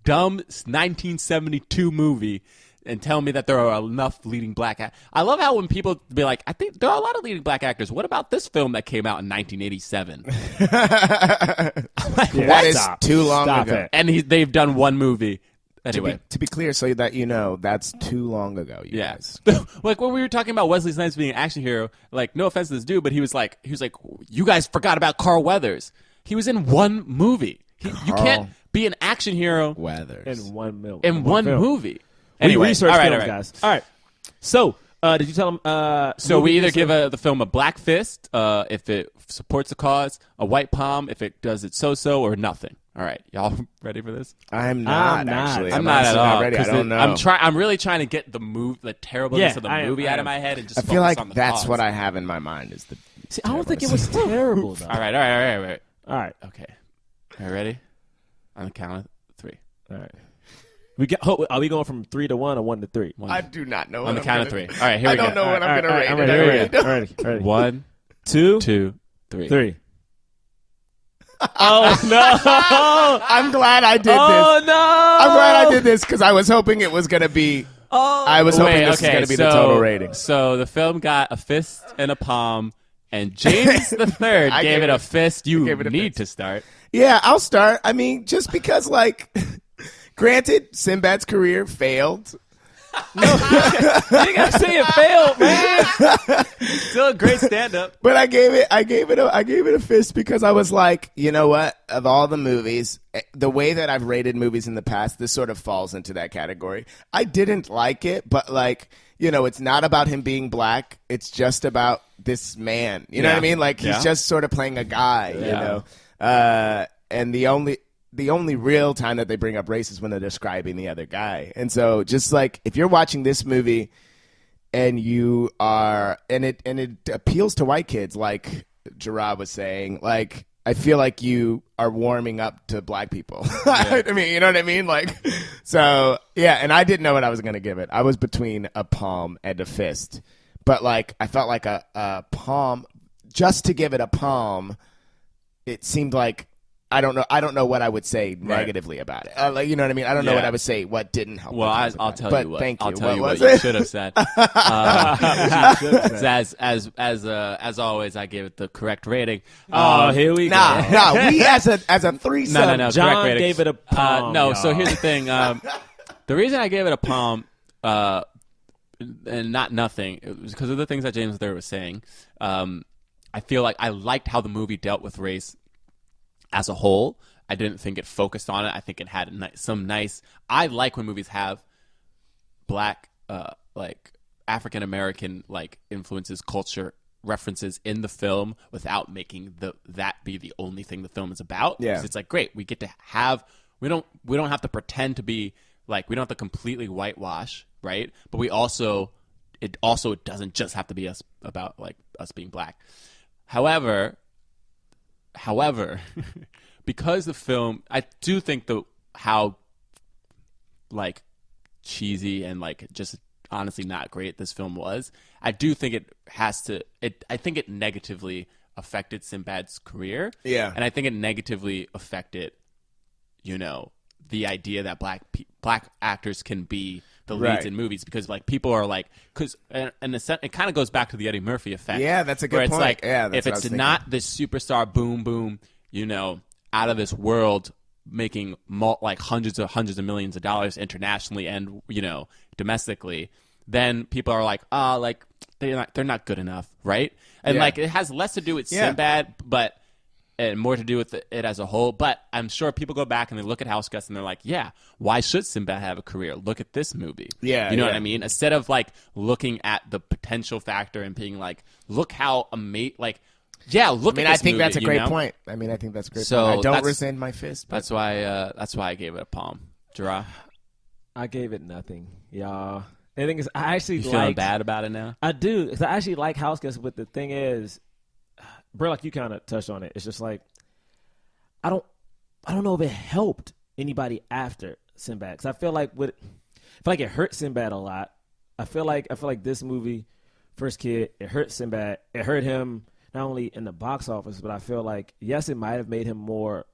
dumb 1972 movie and tell me that there are enough leading black actors. I love how when people be like, I think there are a lot of leading black actors. What about this film that came out in 1987? That is Stop. too long Stop ago. it. And they've done one movie. To Anyway. be clear, so that you know, that's too long ago, you Yeah. guys. Like when we were talking about Wesley Snipes being an action hero, like no offense to this dude, but he was like, you guys forgot about Carl Weathers. He was in one movie. You can't be an action hero Weathers. in one film. movie. Anyway, we research all right, films, all right. guys. All right. So, did you tell him? So we either movie give the film a black fist if it supports the cause, a white palm if it does it so-so, or nothing. All right, y'all ready for this? I'm not, I'm not. actually. I'm not at honestly all. ready. I 'cause don't know. I'm really trying to get the terribleness Yeah, of the I am, movie I out of am. my head and just I feel focus like on the that's cause. what I have in my mind is the. See, I don't think it was terrible though. All right. All right. Okay. Are you ready? On the count of 3. All right. Are we going from 3 to 1 or 1 to 3? I do not know. On what the I'm count of gonna- 3. All right, here we I go. don't know what I'm going to rate. I'm it. ready. I really don't. Ready. 1, 2, 2, 3. 3. Oh no! I'm glad I did Oh this. no! I'm glad I did this because I was hoping it was going to be. I was hoping this was going to be the total rating. So the film got a fist and a palm, and James the Third I gave gave it it- a fist. You gave it a need fist. to start. Yeah, I'll start. I mean, just because, like, granted, Sinbad's career failed. You gotta say it failed, man. Still a great stand-up. But I gave it a fist because I was like, you know what? Of all the movies, the way that I've rated movies in the past, this sort of falls into that category. I didn't like it, but like, you know, it's not about him being black. It's just about this man. You know what I mean? Like he's just sort of playing a guy. You know, and the only real time that they bring up race is when they're describing the other guy. And so just like if you're watching this movie and you are and it appeals to white kids, like Jerah was saying, like I feel like you are warming up to black people. I mean, you know what I mean? Like so yeah, and I didn't know what I was gonna give it. I was between a palm and a fist. But like I felt like a palm, just to give it a palm, it seemed like I don't know what I would say negatively about it. Like, you know what I mean? I don't know what I would say. What didn't help? Well, the cause I'll about it. tell But you what. Thank you. I'll tell you was what you it? should have said. As always, I gave it the correct rating. Oh, here we go. Nah, we as a threesome. No. John correct rating. gave it a palm. No, y'all. so here's the thing. The reason I gave it a palm, and not nothing, it was because of the things that James there was saying. I feel like I liked how the movie dealt with race as a whole. I didn't think it focused on it. I think it had some nice. I like when movies have black, like African American, like influences, culture references in the film without making that be the only thing the film is about. Yeah. 'Cause it's like great. We get to have. We don't have to pretend to be like. We don't have to completely whitewash, right? But we also it also doesn't just have to be us about like us being black. However, because the film, I do think how like cheesy and like just honestly not great this film was, I do think I think it negatively affected Sinbad's career. Yeah. And I think it negatively affected, the idea that black actors can be the leads Right. in movies, because like people are like, because in a sense, it kind of goes back to the Eddie Murphy effect. Yeah, that's a good where it's point. like, Yeah, that's if what I it's was thinking. not this superstar boom, out of this world, making like hundreds of millions of dollars internationally and domestically, then people are like, like they're not good enough, right? And Yeah. like it has less to do with Yeah. Sinbad, and more to do with it as a whole. But I'm sure people go back and they look at Houseguest and they're like, yeah, why should Sinbad have a career? Look at this movie. Yeah, You know yeah. what I mean? Instead of like looking at the potential factor and being like, look how amazing, like, yeah, look I mean, at I this think movie, that's a great you know? point. I mean, I think that's a great So point. I don't that's- rescind my fist. But That's why I gave it a palm. Jerah, I gave it nothing, y'all. And the thing is, I actually you feeling like. bad about it now? I do. 'Cause I actually like Houseguest, but the thing is, Braylock, you kind of touched on it. It's just like I don't know if it helped anybody after Sinbad. 'Cause I feel like it hurt Sinbad a lot. I feel like this movie, First Kid, it hurt Sinbad. It hurt him not only in the box office, but I feel like yes, it might have made him more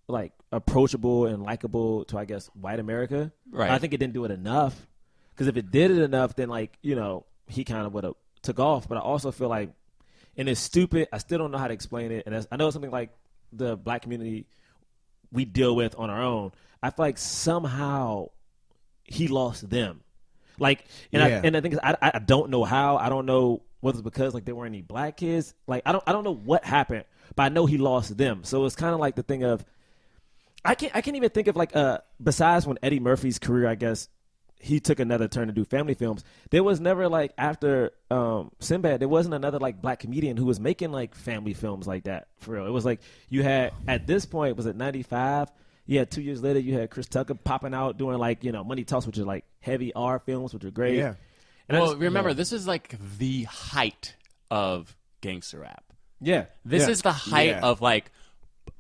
like approachable and likable to, I guess, white America. Right. I think it didn't do it enough. Because if it did it enough, then like he kind of would have took off. But I also feel like, and it's stupid. I still don't know how to explain it. And I know it's something like the black community we deal with on our own. I feel like somehow he lost them. Like, and the thing is, I don't know how. I don't know whether it's because like there weren't any black kids. Like I don't know what happened, but I know he lost them. So it's kind of like the thing of I can't even think of like besides when Eddie Murphy's career, I guess, he took another turn to do family films. There was never like after Sinbad, there wasn't another like black comedian who was making like family films like that for real. It was like you had at this point, was it 95? Yeah, 2 years later you had Chris Tucker popping out doing like Money Talks, which are like heavy R films, which are great. Yeah. And Well, remember, this is like the height of gangster rap. yeah, This yeah. is the height Yeah. of like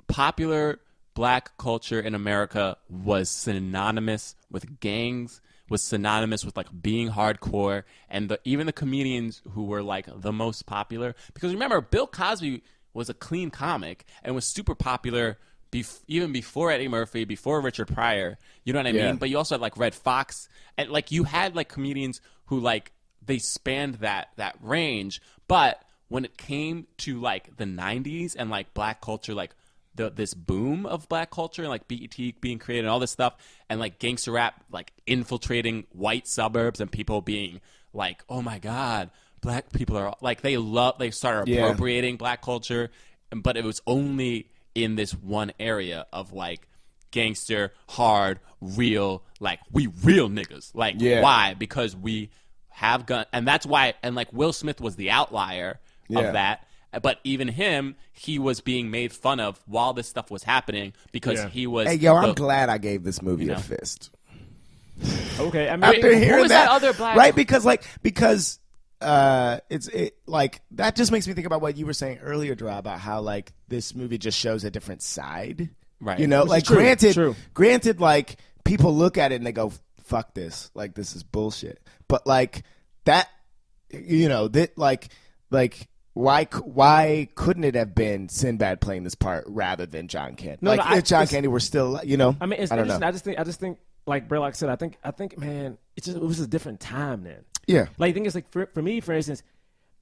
popular black culture in America was synonymous with gangs, was synonymous with like being hardcore, and even the comedians who were like the most popular. Because remember, Bill Cosby was a clean comic and was super popular even before Eddie Murphy, before Richard Pryor. You know what I Yeah. mean? But you also had like Red Fox, and like you had like comedians who like they spanned that range. But when it came to like the 90s and like black culture, like this boom of black culture and like BET being created and all this stuff, and like gangster rap like infiltrating white suburbs and people being like, oh my God, black people are like, they started Yeah. appropriating black culture, but it was only in this one area of like gangster, hard, real, like we real niggas. Like Yeah. why? Because we have gun, and that's why. And like Will Smith was the outlier Yeah. of that. But even him, he was being made fun of while this stuff was happening because Yeah. he was. Hey, yo, I'm the- glad I gave this movie You a know. fist. Okay, I mean, After who hearing was that other black- right? Because like that just makes me think about what you were saying earlier, Dra, about how like this movie just shows a different side. Right. You know, Which is like true. granted, like people look at it and they go, "Fuck this! Like this is bullshit." But like that, that like why couldn't it have been Sinbad playing this part rather than John Candy? No, like no, if John it's- Candy were still, I mean, it's I don't interesting. know. I just think, like Braylock said, I think, man, it was a different time then. Yeah. Like, the thing is, like, for me, for instance,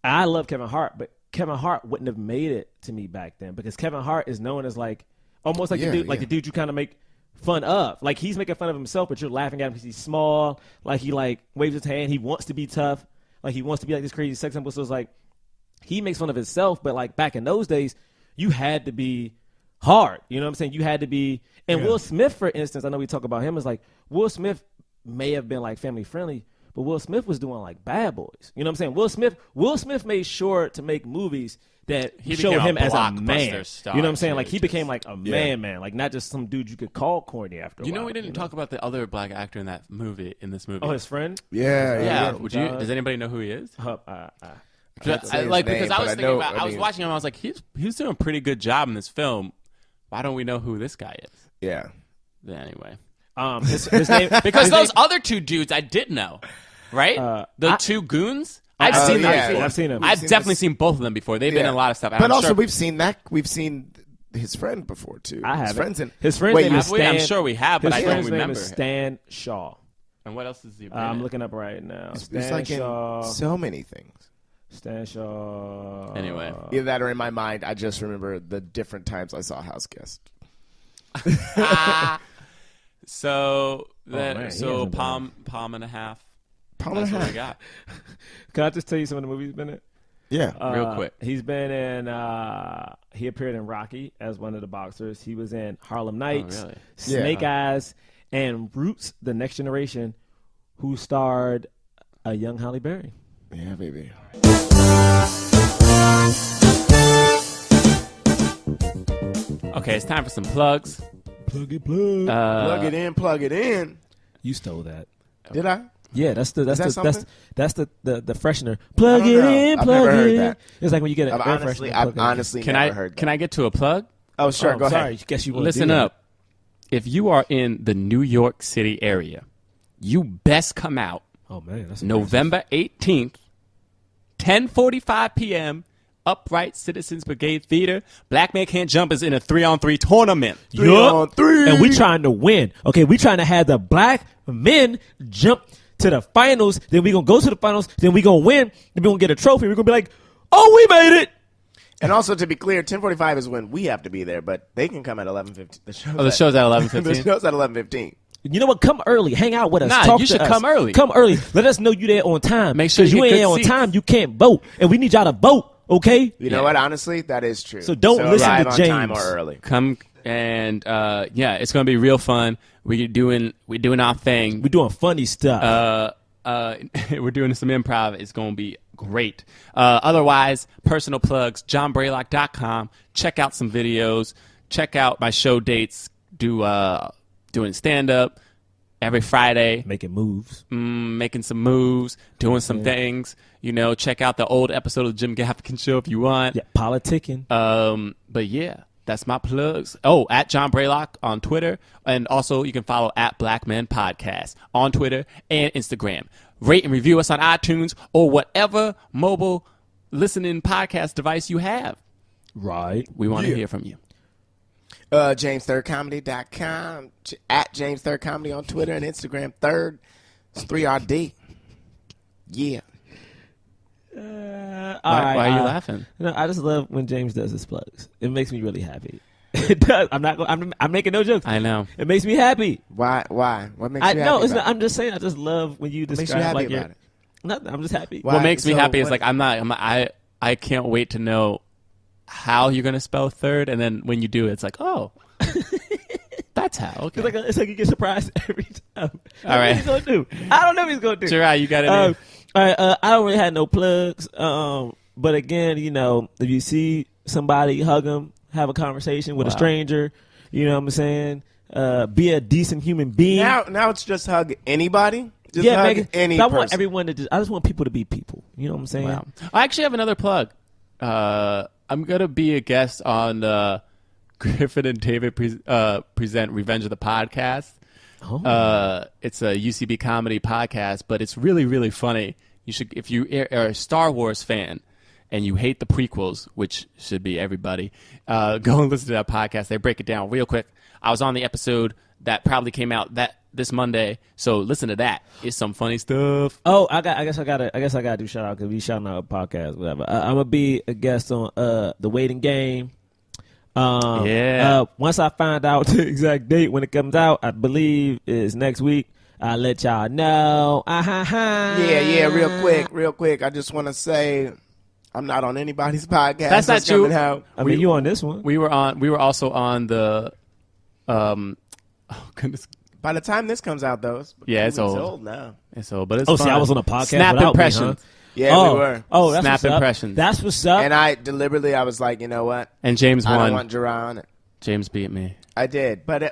I love Kevin Hart, but Kevin Hart wouldn't have made it to me back then because Kevin Hart is known as like almost like Yeah, the dude, like yeah. the dude you kind of make fun of. Like he's making fun of himself, but you're laughing at him because he's small. Like he like waves his hand. He wants to be tough. Like he wants to be like this crazy sex symbol. So it's like he makes fun of himself, but like back in those days, you had to be hard. You know what I'm saying? You had to be. And Will Smith, for instance, I know we talk about him as like Will Smith may have been like family friendly, but Will Smith was doing like Bad Boys. You know what I'm saying? Will Smith made sure to make movies that He showed became a him as a blockbuster man. star, You know what I'm saying? too, Like he just- became like a man, like not just some dude you could call corny after. You a know, while, we didn't talk about the other black actor in that movie. In this movie, Oh, his friend. yeah. Would you? Does anybody know who he is? Can't say his Like name, because I but was I thinking know- about, I was watching him. I was like, he's doing a pretty good job in this film. Why don't we know who this guy is? Yeah. Anyway, His name because his those name- other two dudes I did know, right? The two goons. I've Oh, seen them yeah. before. I've seen them. I've seen definitely this- seen both of them before. They've been in a lot of stuff. And But I'm also sure, we've seen his friend before too. I have his friends in his friend's Wait, name you- is have we? I'm Stan. sure we have, but his I don't friend's name remember. is Stan Shaw. And what else is he? I'm looking up right now. He's Stan like in Shaw. so many things. Stan Shaw. Anyway. Either that or in my mind, I just remember the different times I saw Houseguest. So man, he so hasn't palm and a half. Palm and That's a what half. we got. Can I just tell you some of the movies he's been in? Yeah. Real quick. He's been in. He appeared in Rocky as one of the boxers. He was in Harlem Nights, really? Snake Eyes, and Roots: The Next Generation, who starred a young Halle Berry. Yeah, baby. Okay, it's time for some plugs. Plug it, plug. Plug it in, plug it in. You stole that. Did I? Yeah, that's the that that's something? the freshener. Plug don't it know. in, I've plug never it heard in. that. It's like when you get an air I've freshener. honestly Can never I heard that. can I get to a plug? Oh, sure. Go sorry, ahead. guess you want Listen up. If you are in the New York City area, you best come out Oh man, that's November 18th, 10:45 p.m. Upright Citizens Brigade Theater. Black Man Can't Jump is in a 3-on-3 tournament. 3-on-3. And we trying to win. Okay, we trying to have the black men jump to the finals. Then we gonna go to the finals. Then we gonna win. Then we gonna get a trophy. We're gonna be like, oh, we made it. And also, to be clear, 10:45 is when we have to be there, but they can come at 11:15. The show's at the 11:15. show's at 11:15. You know what? Come early. Hang out with us. Nah, Talk you to should us. come early. Come early. Let us know you there on time. Make sure 'Cause you you get ain't good on seats. time. You can't vote, and we need y'all to vote. Okay. You know what? Honestly, that is true. So don't listen arrive to on James. time or early. Come and yeah, it's gonna be real fun. We're doing our thing. We're doing funny stuff. We're doing some improv. It's going to be great. Otherwise, personal plugs, johnbraylock.com. Check out some videos. Check out my show dates. Doing stand-up every Friday. Making moves. Making some moves. Doing some things. You know, check out the old episode of the Jim Gaffigan Show if you want. Yeah, politicking. But yeah, that's my plugs. Oh, at John Braylock on Twitter. And also you can follow at Black Men Podcast on Twitter and Instagram. Rate and review us on iTunes or whatever mobile listening podcast device you have. Right. We want to hear from you. JamesThirdComedy.com. At James Third Comedy on Twitter and Instagram. Third. It's 3RD. Yeah. Why are you laughing? No, I just love when James does his plugs. It makes me really happy. It does. I'm making no jokes. I know. It makes me happy. Why? What makes I you know. happy about it? I'm just saying. I just love when you makes describe you happy like about it? Nothing. I'm just happy. Why? What makes me So happy is what- like I can't wait to know how you're gonna spell third, and then when you do it, it's like, oh, that's how. Okay. It's like you get surprised every time. All right. What he's gonna do? I don't know what he's gonna do. Gerard, you got it. All right, I don't really have no plugs. But again, you know, if you see somebody, hug them, have a conversation with a stranger. You know what I'm saying? Be a decent human being. Now it's just hug anybody. Just yeah, hug Megan. any I person. want everyone to. I just want people to be people. You know what I'm saying? Wow. I actually have another plug. I'm gonna be a guest on the Griffin and David present Revenge of the Podcast. Oh. It's a UCB comedy podcast, but it's really, really funny. You should, if you are a Star Wars fan and you hate the prequels, which should be everybody, go and listen to that podcast. They break it down real quick. I was on the episode that probably came out this Monday, so listen to that. It's some funny stuff. Oh, I guess I gotta do shout out because we shouting out a podcast, whatever. I'm gonna be a guest on the Waiting Game. Once I find out the exact date when it comes out, I believe is next week. I'll let y'all know. Yeah, real quick. I just want to say I'm not on anybody's podcast. That's not true. coming out. I mean, you on this one? We were also on the oh goodness. By the time this comes out, though, it's Yeah, it's weeks old. now. It's old, but it's Oh, fun. see, I was on a podcast Snap without impressions. me, Yeah, we were. Oh, that's Snap what's up. impressions. That's what's up. And I was like, you know what? And James I don't won. want Jerah on it. James beat me. I did, but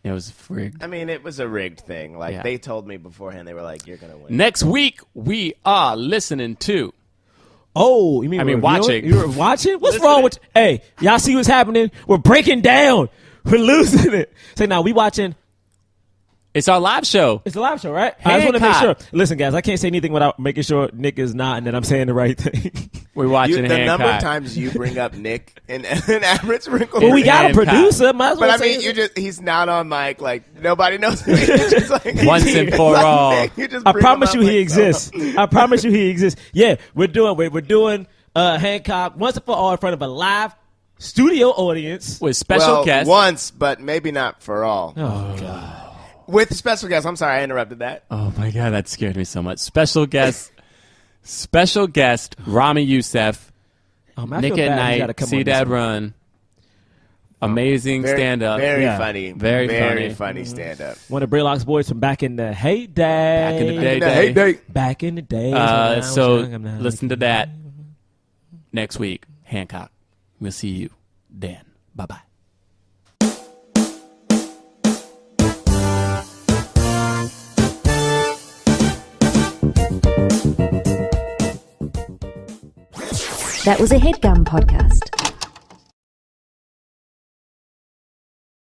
It was rigged. I mean, it was a rigged thing. Like Yeah. they told me beforehand, they were like, "You're gonna win." Next week, we are listening to. Oh, you mean I mean, reviewing? watching. You were watching? What's wrong with? Hey, y'all see what's happening? We're breaking down. We're losing it. Say now we watching. It's our live show. It's a live show, right? I just want to make sure. Hancock. Listen, guys, I can't say anything without making sure Nick is not and that I'm saying the right thing. We're watching The Hancock. number of times you bring up Nick and average wrinkle. well, we got a Hancock. producer. Might as well But I say mean, it. he's not on mic. Like nobody knows. Who he is. Just like, Once and for all. Nick, you just I bring promise him you up he like so. exists. I promise you he exists. Yeah, we're doing Hancock once and for all in front of a live studio audience. With special Well, guests. once, but maybe not for all. Oh God. With special guests. I'm sorry, I interrupted that. Oh my God, that scared me so much. Special guest, Rami Youssef, I feel Nick bad. at He's gotta Night, come See on this Dad one. Run. Amazing Very, stand up. Very Yeah. funny. Very very funny. stand up. One of Braylock's boys from back in the heyday. Back in the day. Back in the days. when I was So young, I'm not listen to like- that next week. Hancock. We'll see you then. Bye bye. That was a HeadGum podcast.